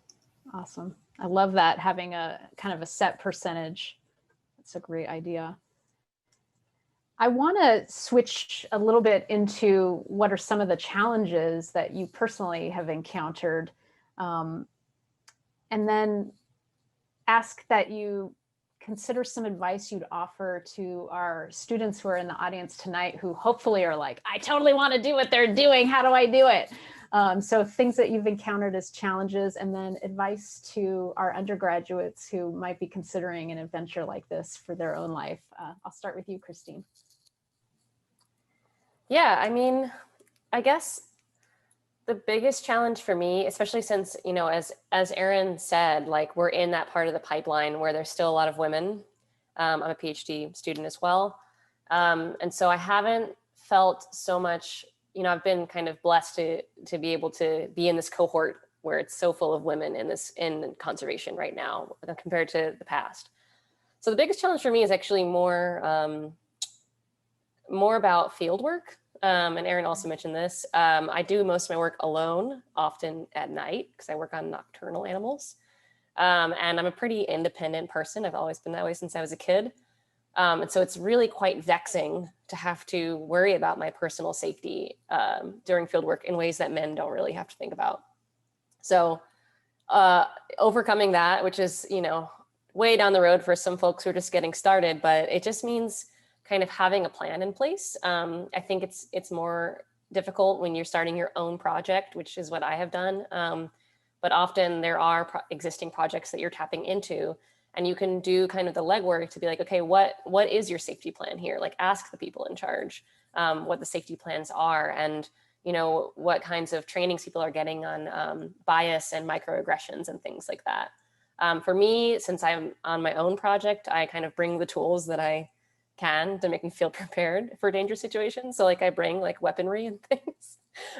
Awesome. I love that, having a kind of a set percentage. That's a great idea. I want to switch a little bit into what are some of the challenges that you personally have encountered, and then ask that you consider some advice you'd offer to our students who are in the audience tonight, who hopefully are like, I totally want to do what they're doing. How do I do it? So things that you've encountered as challenges, and then advice to our undergraduates who might be considering an adventure like this for their own life. I'll start with you, Kristine. Yeah, I mean, I guess the biggest challenge for me, especially since, as Erin said, like, we're in that part of the pipeline where there's still a lot of women. I'm a PhD student as well. And so I haven't felt so much, I've been kind of blessed to be able to be in this cohort where it's so full of women in conservation right now compared to the past. So the biggest challenge for me is actually more about field work. And Erin also mentioned this. I do most of my work alone, often at night, because I work on nocturnal animals. And I'm a pretty independent person. I've always been that way since I was a kid. And so it's really quite vexing to have to worry about my personal safety during field work in ways that men don't really have to think about. So overcoming that, which is, way down the road for some folks who are just getting started, but it just means kind of having a plan in place. I think it's more difficult when you're starting your own project, which is what I have done. But often there are existing projects that you're tapping into, and you can do kind of the legwork to be like, okay, what is your safety plan here? Like, ask the people in charge what the safety plans are, and what kinds of trainings people are getting on bias and microaggressions and things like that. For me, since I'm on my own project, I kind of bring the tools that I can to make me feel prepared for dangerous situations. So like, I bring like weaponry and things,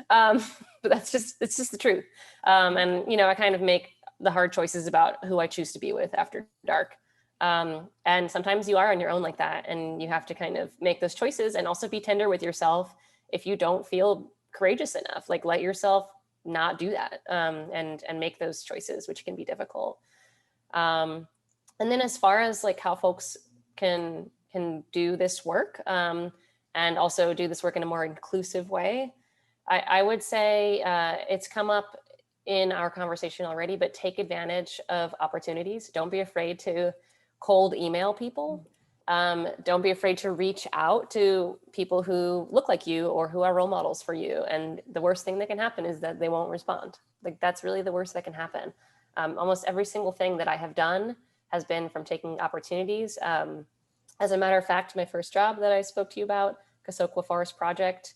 but it's just the truth. And I kind of make the hard choices about who I choose to be with after dark. And sometimes you are on your own like that, and you have to kind of make those choices, and also be tender with yourself if you don't feel courageous enough. Like, let yourself not do that, and make those choices, which can be difficult. And then as far as like how folks can do this work, and also do this work in a more inclusive way, I would say it's come up in our conversation already, but take advantage of opportunities. Don't be afraid to cold email people. Don't be afraid to reach out to people who look like you or who are role models for you. And the worst thing that can happen is that they won't respond. Like, that's really the worst that can happen. Almost every single thing that I have done has been from taking opportunities. As a matter of fact, my first job that I spoke to you about, Kasokwa Forest Project,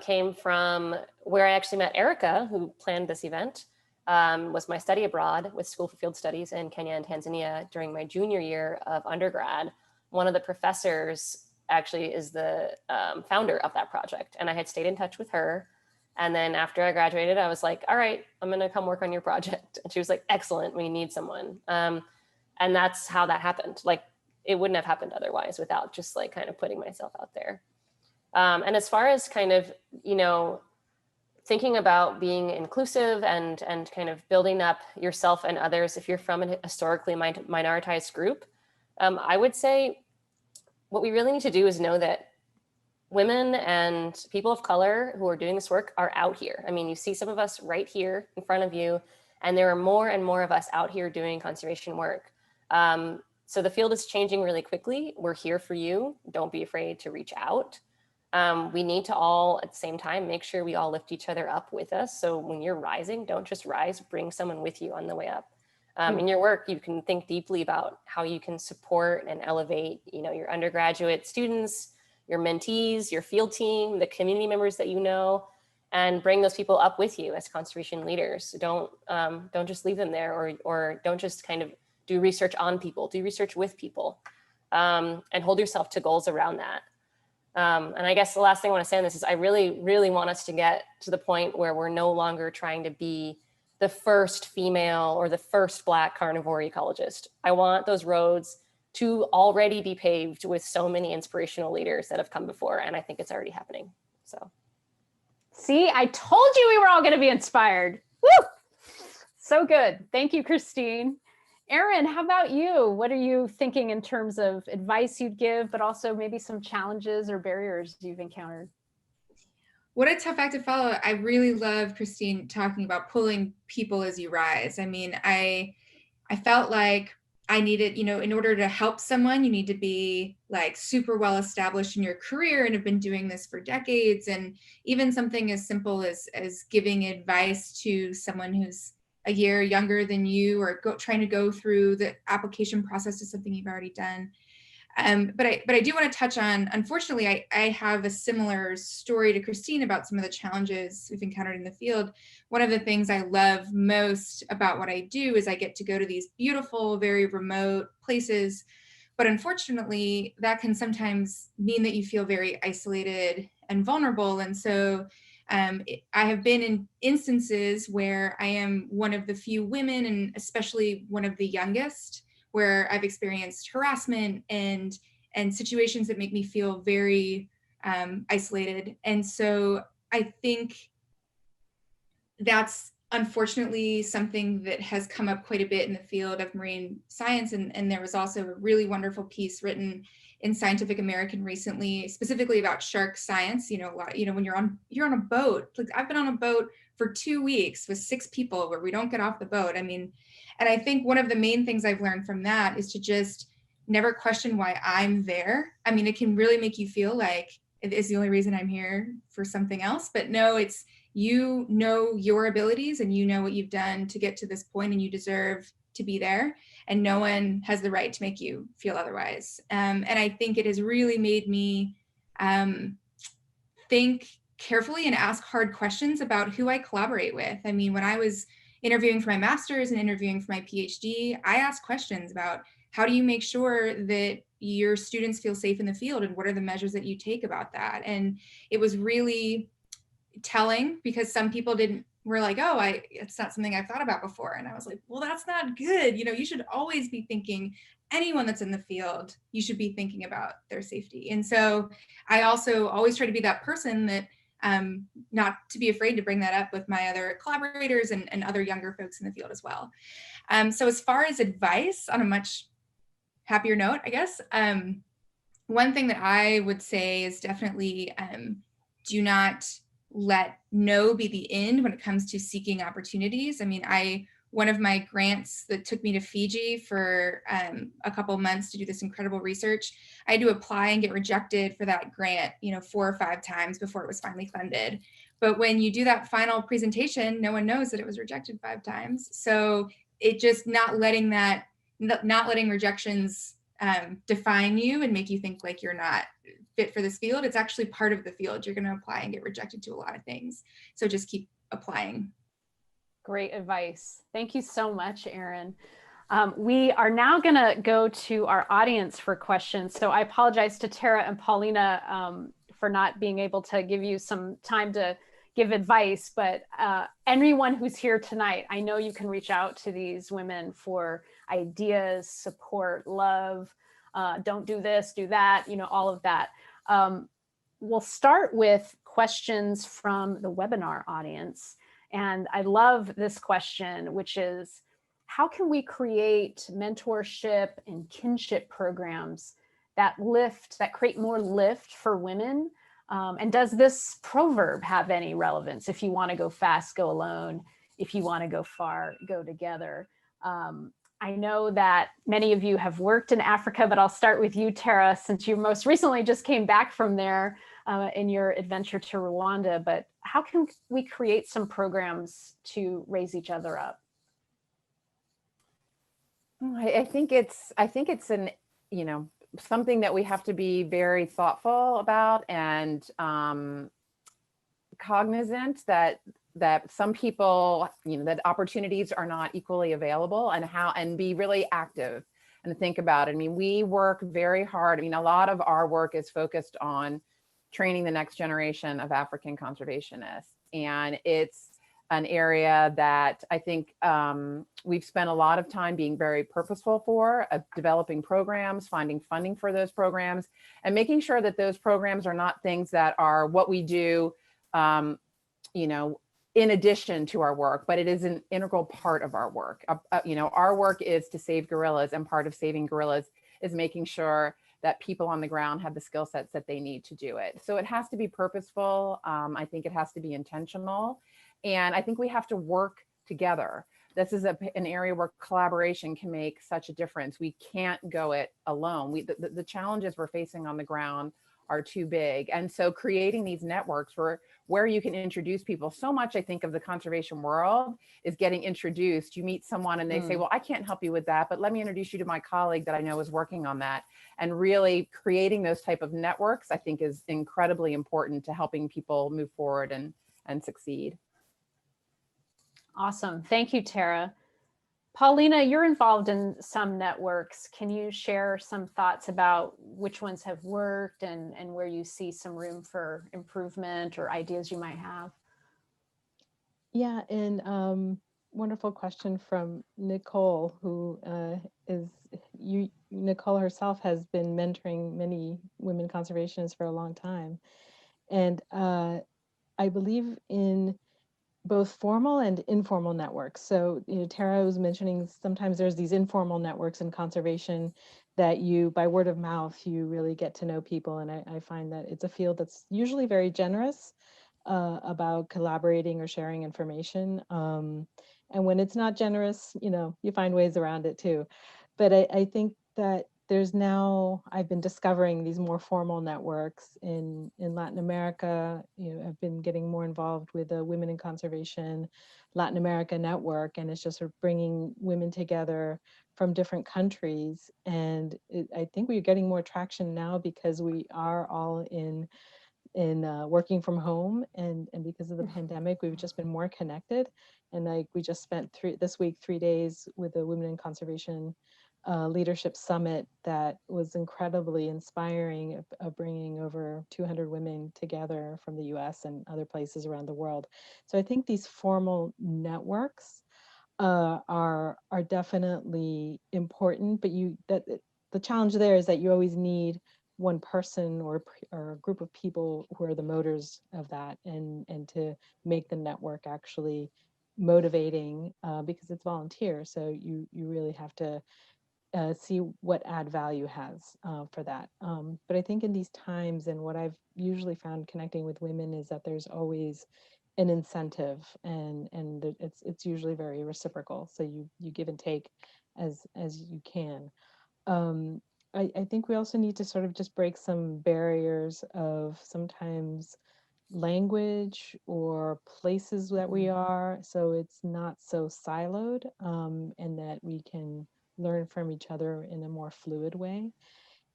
came from where I actually met Erica, who planned this event, was my study abroad with School for Field Studies in Kenya and Tanzania during my junior year of undergrad. One of the professors actually is the founder of that project, and I had stayed in touch with her. And then after I graduated, I was like, all right, I'm gonna come work on your project. And she was like, excellent, we need someone. And that's how that happened. Like, it wouldn't have happened otherwise without just like kind of putting myself out there. And as far as kind of, thinking about being inclusive and kind of building up yourself and others, if you're from a historically minoritized group, I would say what we really need to do is know that women and people of color who are doing this work are out here. I mean, you see some of us right here in front of you, and there are more and more of us out here doing conservation work. So the field is changing really quickly. We're here for you. Don't be afraid to reach out. We need to all, at the same time, make sure we all lift each other up with us. So when you're rising, don't just rise, bring someone with you on the way up. In your work, you can think deeply about how you can support and elevate, your undergraduate students, your mentees, your field team, the community members that you know, and bring those people up with you as conservation leaders. Don't just leave them there, or don't just kind of do research on people, do research with people, and hold yourself to goals around that. And I guess the last thing I want to say on this is I really, really want us to get to the point where we're no longer trying to be the first female or the first Black carnivore ecologist. I want those roads to already be paved with so many inspirational leaders that have come before, and I think it's already happening. So, see, I told you we were all going to be inspired. Woo! So good. Thank you, Kristine. Erin, how about you? What are you thinking in terms of advice you'd give, but also maybe some challenges or barriers you've encountered? What a tough act to follow. I really love Kristine talking about pulling people as you rise. I mean, I felt like I needed, in order to help someone, you need to be like super well established in your career and have been doing this for decades. And even something as simple as giving advice to someone who's a year younger than you, or trying to go through the application process to something you've already done. But I do want to touch on, unfortunately, I have a similar story to Kristine about some of the challenges we've encountered in the field. One of the things I love most about what I do is I get to go to these beautiful, very remote places. But unfortunately, that can sometimes mean that you feel very isolated and vulnerable. And so I have been in instances where I am one of the few women, and especially one of the youngest, where I've experienced harassment and situations that make me feel very isolated. And so I think that's unfortunately something that has come up quite a bit in the field of marine science. And there was also a really wonderful piece written in Scientific American recently, specifically about shark science. When you're on a boat, like I've been on a boat for 2 weeks with 6 people where we don't get off the boat. I mean, and I think one of the main things I've learned from that is to just never question why I'm there. I mean, it can really make you feel like it is the only reason I'm here for something else, but no, it's, you know your abilities and you know what you've done to get to this point, and you deserve to be there, and no one has the right to make you feel otherwise. And I think it has really made me think carefully and ask hard questions about who I collaborate with. I mean, when I was interviewing for my master's and interviewing for my PhD, I asked questions about how do you make sure that your students feel safe in the field, and what are the measures that you take about that? And it was really telling, because some people were like, oh, it's not something I've thought about before. And I was like, well, that's not good. You should always be thinking, anyone that's in the field, you should be thinking about their safety. And so I also always try to be that person that not to be afraid to bring that up with my other collaborators and other younger folks in the field as well. So as far as advice, on a much happier note, I guess, one thing that I would say is definitely do not let no be the end when it comes to seeking opportunities. I mean, one of my grants that took me to Fiji for a couple of months to do this incredible research, I had to apply and get rejected for that grant, 4 or 5 times before it was finally funded. But when you do that final presentation, no one knows that it was rejected 5 times. So it just not letting rejections define you and make you think like you're not fit for this field. It's actually part of the field. You're going to apply and get rejected to a lot of things. So just keep applying. Great advice. Thank you so much, Erin. We are now going to go to our audience for questions. So I apologize to Tara and Paulina for not being able to give you some time to give advice, but anyone who's here tonight, I know you can reach out to these women for ideas, support, love, don't do this, do that, all of that. We'll start with questions from the webinar audience. And I love this question, which is, how can we create mentorship and kinship programs that create more lift for women? And does this proverb have any relevance? If you want to go fast, go alone. If you want to go far, go together. I know that many of you have worked in Africa, but I'll start with you, Tara, since you most recently just came back from there in your adventure to Rwanda. But how can we create some programs to raise each other up? I think it's an, something that we have to be very thoughtful about and cognizant that some people, that opportunities are not equally available, and be really active and think about it. I mean, we work very hard. I mean, a lot of our work is focused on training the next generation of African conservationists. And it's an area that I think we've spent a lot of time being very purposeful for, developing programs, finding funding for those programs, and making sure that those programs are not things that are what we do, in addition to our work, but it is an integral part of our work. Our work is to save gorillas, and part of saving gorillas is making sure that people on the ground have the skill sets that they need to do it. So it has to be purposeful. I think it has to be intentional. And I think we have to work together. This is an area where collaboration can make such a difference. We can't go it alone. The challenges we're facing on the ground are too big. And so creating these networks where you can introduce people. So much, I think, of the conservation world is getting introduced. You meet someone and they say, well, I can't help you with that, but let me introduce you to my colleague that I know is working on that. And really creating those type of networks, I think, is incredibly important to helping people move forward and succeed. Awesome. Thank you, Tara. Paulina, you're involved in some networks. Can you share some thoughts about which ones have worked and where you see some room for improvement or ideas you might have? Yeah, and wonderful question from Nicole, who Nicole herself has been mentoring many women conservationists for a long time. And I believe in both formal and informal networks. So, Tara was mentioning sometimes there's these informal networks in conservation that by word of mouth, you really get to know people. And I find that it's a field that's usually very generous about collaborating or sharing information. And when it's not generous, you find ways around it too. But I think that I've been discovering these more formal networks in Latin America. I've been getting more involved with the Women in Conservation Latin America network, and it's just sort of bringing women together from different countries. And I think we're getting more traction now because we are all in working from home, and because of the pandemic, we've just been more connected. And we just spent 3 days with the Women in Conservation Leadership Summit that was incredibly inspiring, of bringing over 200 women together from the US and other places around the world. So I think these formal networks are definitely important, but the challenge there is that you always need one person or a group of people who are the motors of that, and to make the network actually motivating, because it's volunteer. So you really have to see what add value has for that. But I think in these times, and what I've usually found connecting with women, is that there's always an incentive, and it's usually very reciprocal. So you give and take as you can. I think we also need to sort of just break some barriers of sometimes language or places that we are, so it's not so siloed, and that we can learn from each other in a more fluid way.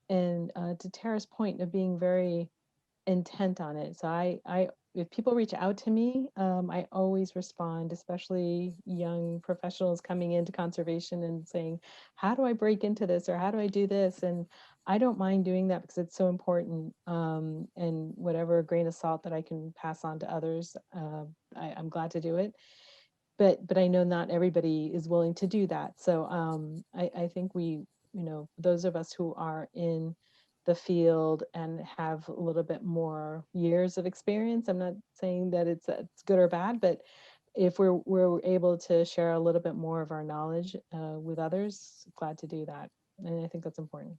And to Tara's point of being very intent on it, so if people reach out to me, I always respond, especially young professionals coming into conservation and saying, how do I break into this, or how do I do this? And I don't mind doing that because it's so important, and whatever grain of salt that I can pass on to others, I'm glad to do it. But I know not everybody is willing to do that. So I think those of us who are in the field and have a little bit more years of experience. I'm not saying that it's good or bad, but if we're able to share a little bit more of our knowledge with others, glad to do that. And I think that's important.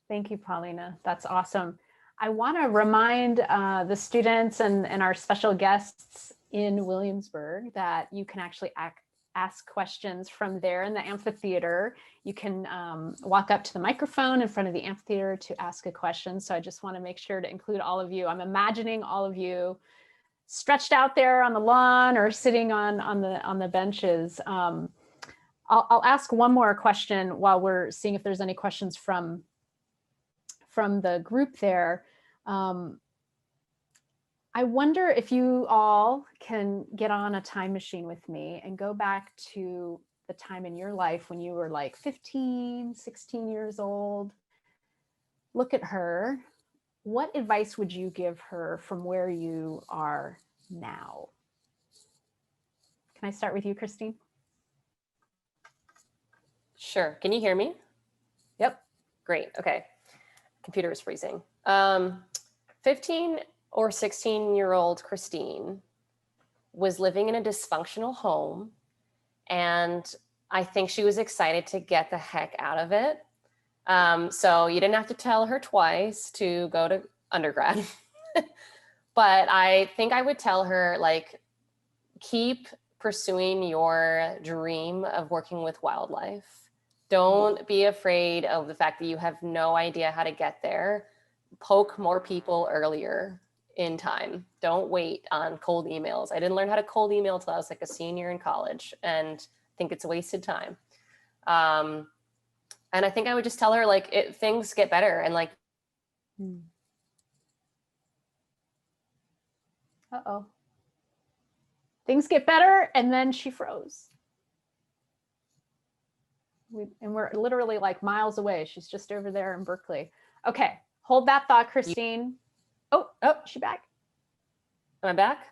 Thank you, Paulina. That's awesome. I want to remind the students and our special guests in Williamsburg that you can actually ask questions from there in the amphitheater. You can walk up to the microphone in front of the amphitheater to ask a question. So I just want to make sure to include all of you. I'm imagining all of you stretched out there on the lawn or sitting on the benches. I'll ask one more question while we're seeing if there's any questions from the group there. I wonder if you all can get on a time machine with me and go back to the time in your life when you were like 15, 16 years old. Look at her. What advice would you give her from where you are now? Can I start with you, Kristine? Sure. Can you hear me? Yep. Great. Okay. Computer is freezing. 15 or 16-year-old Kristine was living in a dysfunctional home, and I think she was excited to get the heck out of it. So you didn't have to tell her twice to go to undergrad. But I think I would tell her, like, keep pursuing your dream of working with wildlife. Don't be afraid of the fact that you have no idea how to get there. Poke more people earlier in time. Don't wait on cold emails. I didn't learn how to cold email till I was like a senior in college, and I think it's wasted time. And I think I would just tell her, like, things get better, and like, uh-oh. Things get better, and then she froze. And we're literally like miles away. She's just over there in Berkeley. Okay, hold that thought, Kristine. Oh, she back? am I back?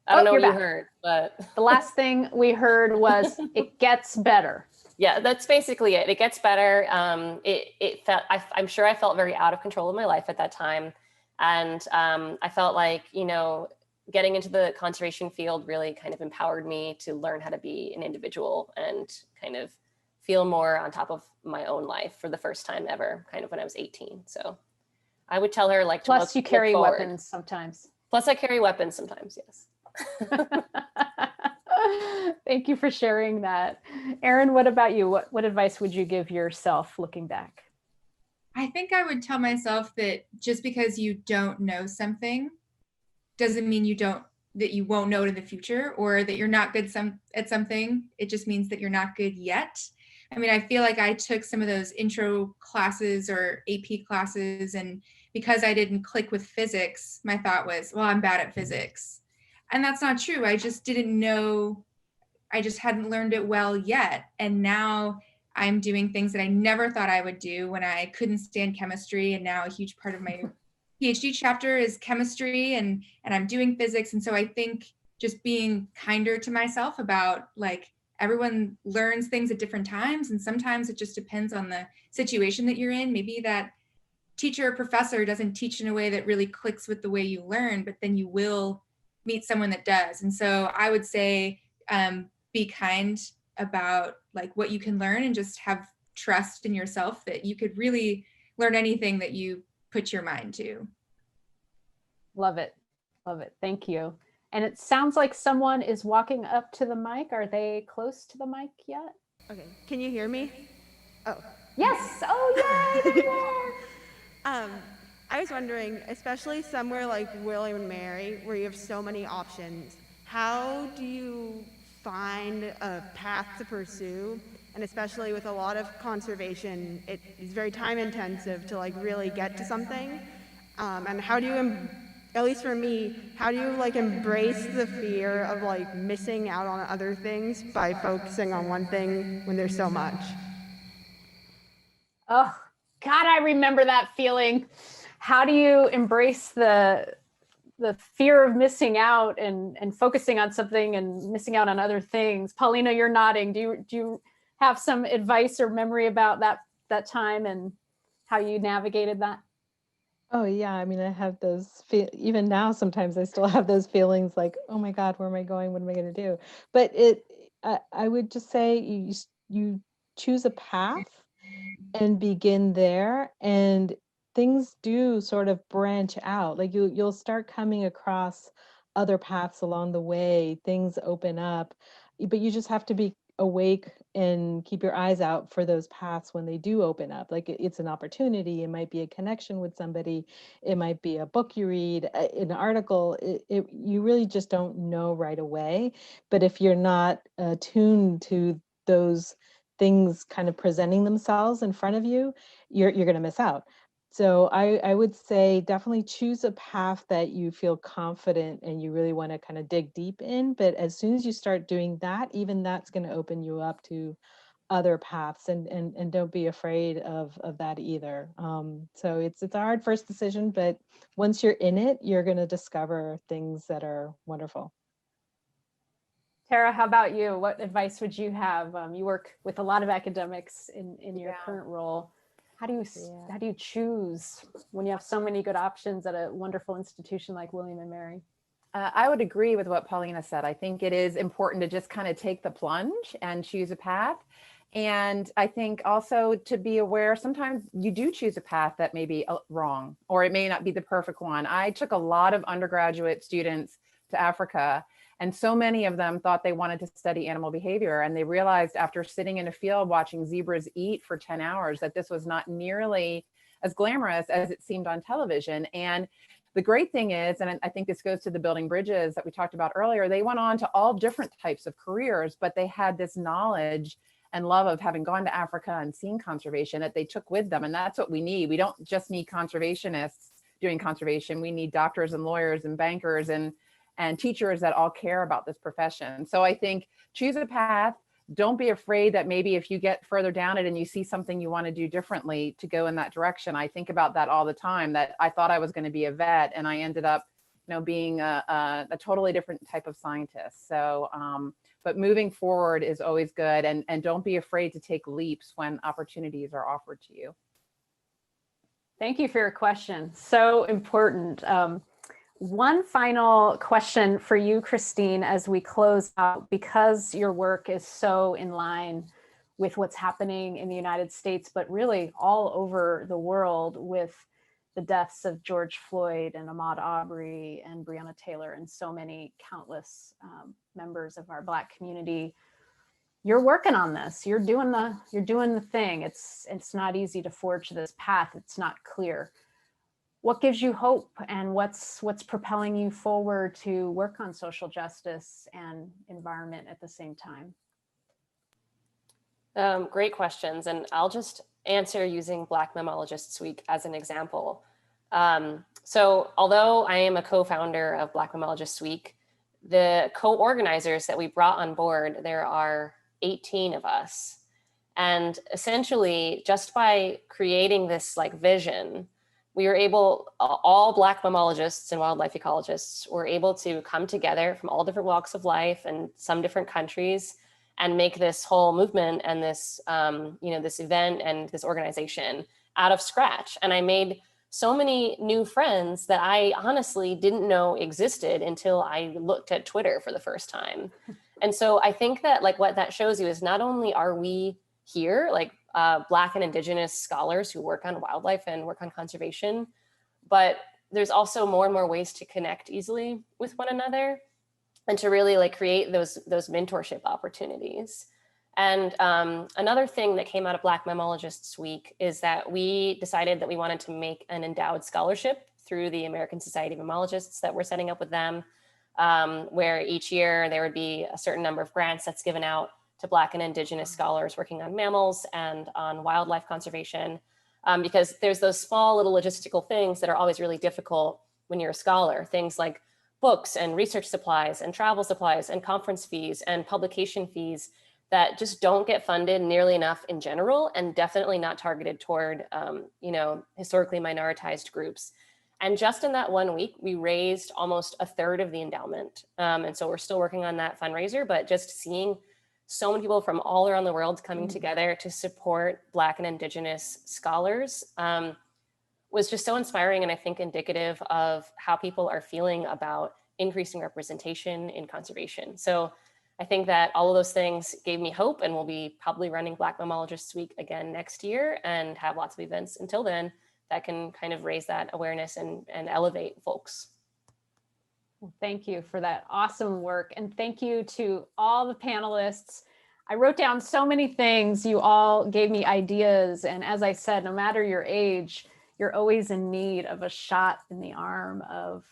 I don't know what you're you back. heard, but The last thing we heard was it gets better. yeah, that's basically it. It gets better. It felt, I'm sure I felt very out of control of my life at that time. And I felt like, you know, getting into the conservation field really kind of empowered me to learn how to be an individual and kind of feel more on top of my own life for the first time ever, kind of when I was 18. So I would tell her, like, plus you carry weapons sometimes. Plus I carry weapons sometimes, yes. Thank you for sharing that. Erin, what about you? What advice would you give yourself looking back? I think I would tell myself that just because you don't know something doesn't mean that you won't know it in the future, or that you're not good at something. It just means that you're not good yet. I mean, I feel like I took some of those intro classes or AP classes, and because I didn't click with physics, my thought was, well, I'm bad at physics. And that's not true. I just didn't know. I just hadn't learned it well yet. And now I'm doing things that I never thought I would do when I couldn't stand chemistry. And now a huge part of my PhD chapter is chemistry, and I'm doing physics. And so I think just being kinder to myself about, like, everyone learns things at different times. And sometimes it just depends on the situation that you're in. Maybe that teacher or professor doesn't teach in a way that really clicks with the way you learn, but then you will meet someone that does. And so I would say, be kind about, like, what you can learn, and just have trust in yourself that you could really learn anything that you put your mind to. Love it. Love it. Thank you. And it sounds like someone is walking up to the mic. Are they close to the mic yet? Okay, can you hear me? Oh. Yes. Oh, yay, there you are. I was wondering, especially somewhere like William and Mary, where you have so many options, how do you find a path to pursue? And especially with a lot of conservation, it is very time intensive to, like, really get to something. And how do you, at least for me, how do you, like, embrace the fear of, like, missing out on other things by focusing on one thing when there's so much? Oh, God, I remember that feeling. How do you embrace the fear of missing out and focusing on something and missing out on other things? Paulina, you're nodding. Do you have some advice or memory about that time? And how you navigated that? Oh yeah, I mean, I have those even now. Sometimes I still have those feelings like, oh my God, where am I going? What am I going to do? But I would just say you choose a path and begin there, and things do sort of branch out. Like you'll start coming across other paths along the way. Things open up, but you just have to be awake and keep your eyes out for those paths when they do open up. Like it's an opportunity. It might be a connection with somebody. It might be a book you read, an article. You really just don't know right away. But if you're not attuned to those things kind of presenting themselves in front of you, you're going to miss out. So I would say definitely choose a path that you feel confident and you really want to kind of dig deep in. But as soon as you start doing that, even that's going to open you up to other paths, and don't be afraid of that either. So it's a hard first decision, but once you're in it, you're going to discover things that are wonderful. Tara, how about you? What advice would you have? You work with a lot of academics in your current role. How do you choose when you have so many good options at a wonderful institution like William and Mary? I would agree with what Paulina said. I think it is important to just kind of take the plunge and choose a path. And I think also to be aware, sometimes you do choose a path that may be wrong, or it may not be the perfect one. I took a lot of undergraduate students to Africa, and so many of them thought they wanted to study animal behavior. And they realized after sitting in a field watching zebras eat for 10 hours that this was not nearly as glamorous as it seemed on television. And the great thing is, and I think this goes to the building bridges that we talked about earlier, they went on to all different types of careers, but they had this knowledge and love of having gone to Africa and seen conservation that they took with them. And that's what we need. We don't just need conservationists doing conservation. We need doctors and lawyers and bankers and teachers that all care about this profession. So I think choose a path. Don't be afraid that maybe if you get further down it and you see something you want to do differently, to go in that direction. I think about that all the time, that I thought I was going to be a vet and I ended up, being a totally different type of scientist. So, but moving forward is always good, and don't be afraid to take leaps when opportunities are offered to you. Thank you for your question. So important. One final question for you, Kristine, as we close out, because your work is so in line with what's happening in the United States, but really all over the world, with the deaths of George Floyd and Ahmaud Arbery and Breonna Taylor and so many countless members of our Black community. You're working on this. You're doing the thing. It's not easy to forge this path. It's not clear. What gives you hope, and what's propelling you forward to work on social justice and environment at the same time? Great questions. And I'll just answer using Black Mammologists Week as an example. So although I am a co-founder of Black Mammologists Week, the co-organizers that we brought on board, there are 18 of us. And essentially, just by creating this vision, we were able, all Black mammalogists and wildlife ecologists were able to come together from all different walks of life and some different countries and make this whole movement and this, this event and this organization out of scratch. And I made so many new friends that I honestly didn't know existed until I looked at Twitter for the first time. And so I think that what that shows you is not only are we here, Black and Indigenous scholars who work on wildlife and work on conservation, but there's also more and more ways to connect easily with one another and to really create those mentorship opportunities. And another thing that came out of Black Mammologists Week is that we decided that we wanted to make an endowed scholarship through the American Society of Mammalogists that we're setting up with them, where each year there would be a certain number of grants that's given out to Black and Indigenous scholars working on mammals and on wildlife conservation, because there's those small little logistical things that are always really difficult when you're a scholar, things like books and research supplies and travel supplies and conference fees and publication fees that just don't get funded nearly enough in general, and definitely not targeted toward, historically minoritized groups. And just in that 1 week, we raised almost a third of the endowment. And so we're still working on that fundraiser, but just seeing so many people from all around the world coming together to support Black and Indigenous scholars was just so inspiring, and I think indicative of how people are feeling about increasing representation in conservation. So I think that all of those things gave me hope, and we'll be probably running Black Mammologists Week again next year and have lots of events until then that can kind of raise that awareness and elevate folks. Well, thank you for that awesome work. And thank you to all the panelists. I wrote down so many things. You all gave me ideas. And as I said, no matter your age, you're always in need of a shot in the arm of,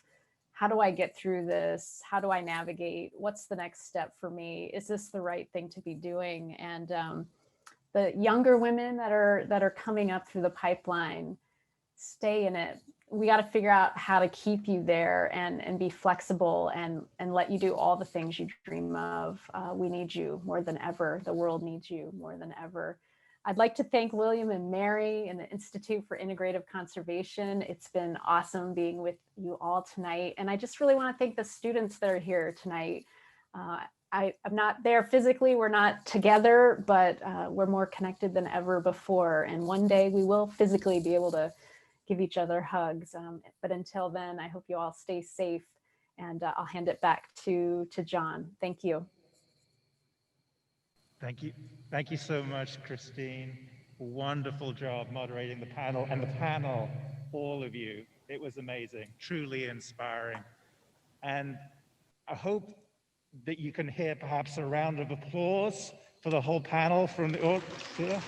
how do I get through this? How do I navigate? What's the next step for me? Is this the right thing to be doing? And the younger women that are coming up through the pipeline, stay in it. We got to figure out how to keep you there and be flexible and let you do all the things you dream of. We need you more than ever. The world needs you more than ever. I'd like to thank William and Mary and the Institute for Integrative Conservation. It's been awesome being with you all tonight. And I just really want to thank the students that are here tonight. I'm not there physically, we're not together, but we're more connected than ever before. And one day we will physically be able to give each other hugs. But until then, I hope you all stay safe, and I'll hand it back to John. Thank you. Thank you. Thank you so much, Kristine. Wonderful job moderating the panel, and the panel, all of you. It was amazing, truly inspiring. And I hope that you can hear perhaps a round of applause for the whole panel from the audience here.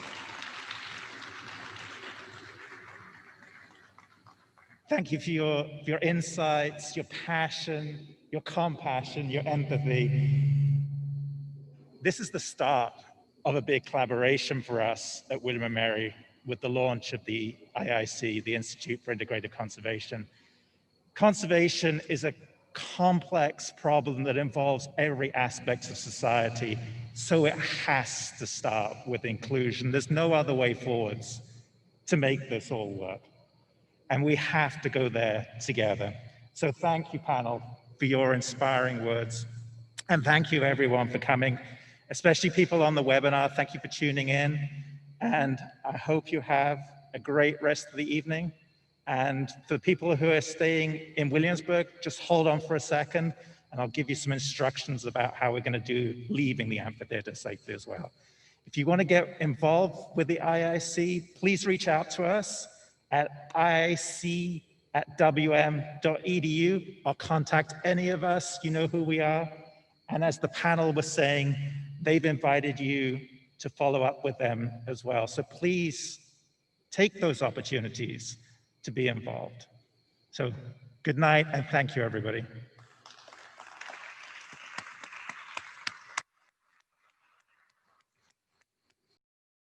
Thank you for your insights, your passion, your compassion, your empathy. This is the start of a big collaboration for us at William & Mary with the launch of the IIC, the Institute for Integrative Conservation. Conservation is a complex problem that involves every aspect of society, so it has to start with inclusion. There's no other way forwards to make this all work. And we have to go there together. So thank you, panel, for your inspiring words. And thank you, everyone, for coming, especially people on the webinar. Thank you for tuning in. And I hope you have a great rest of the evening. And for the people who are staying in Williamsburg, just hold on for a second, and I'll give you some instructions about how we're going to do leaving the amphitheater safely as well. If you want to get involved with the IIC, please reach out to us at iic@wm.edu, or contact any of us. You know who we are. And as the panel was saying, they've invited you to follow up with them as well. So please take those opportunities to be involved. So good night, and thank you, everybody.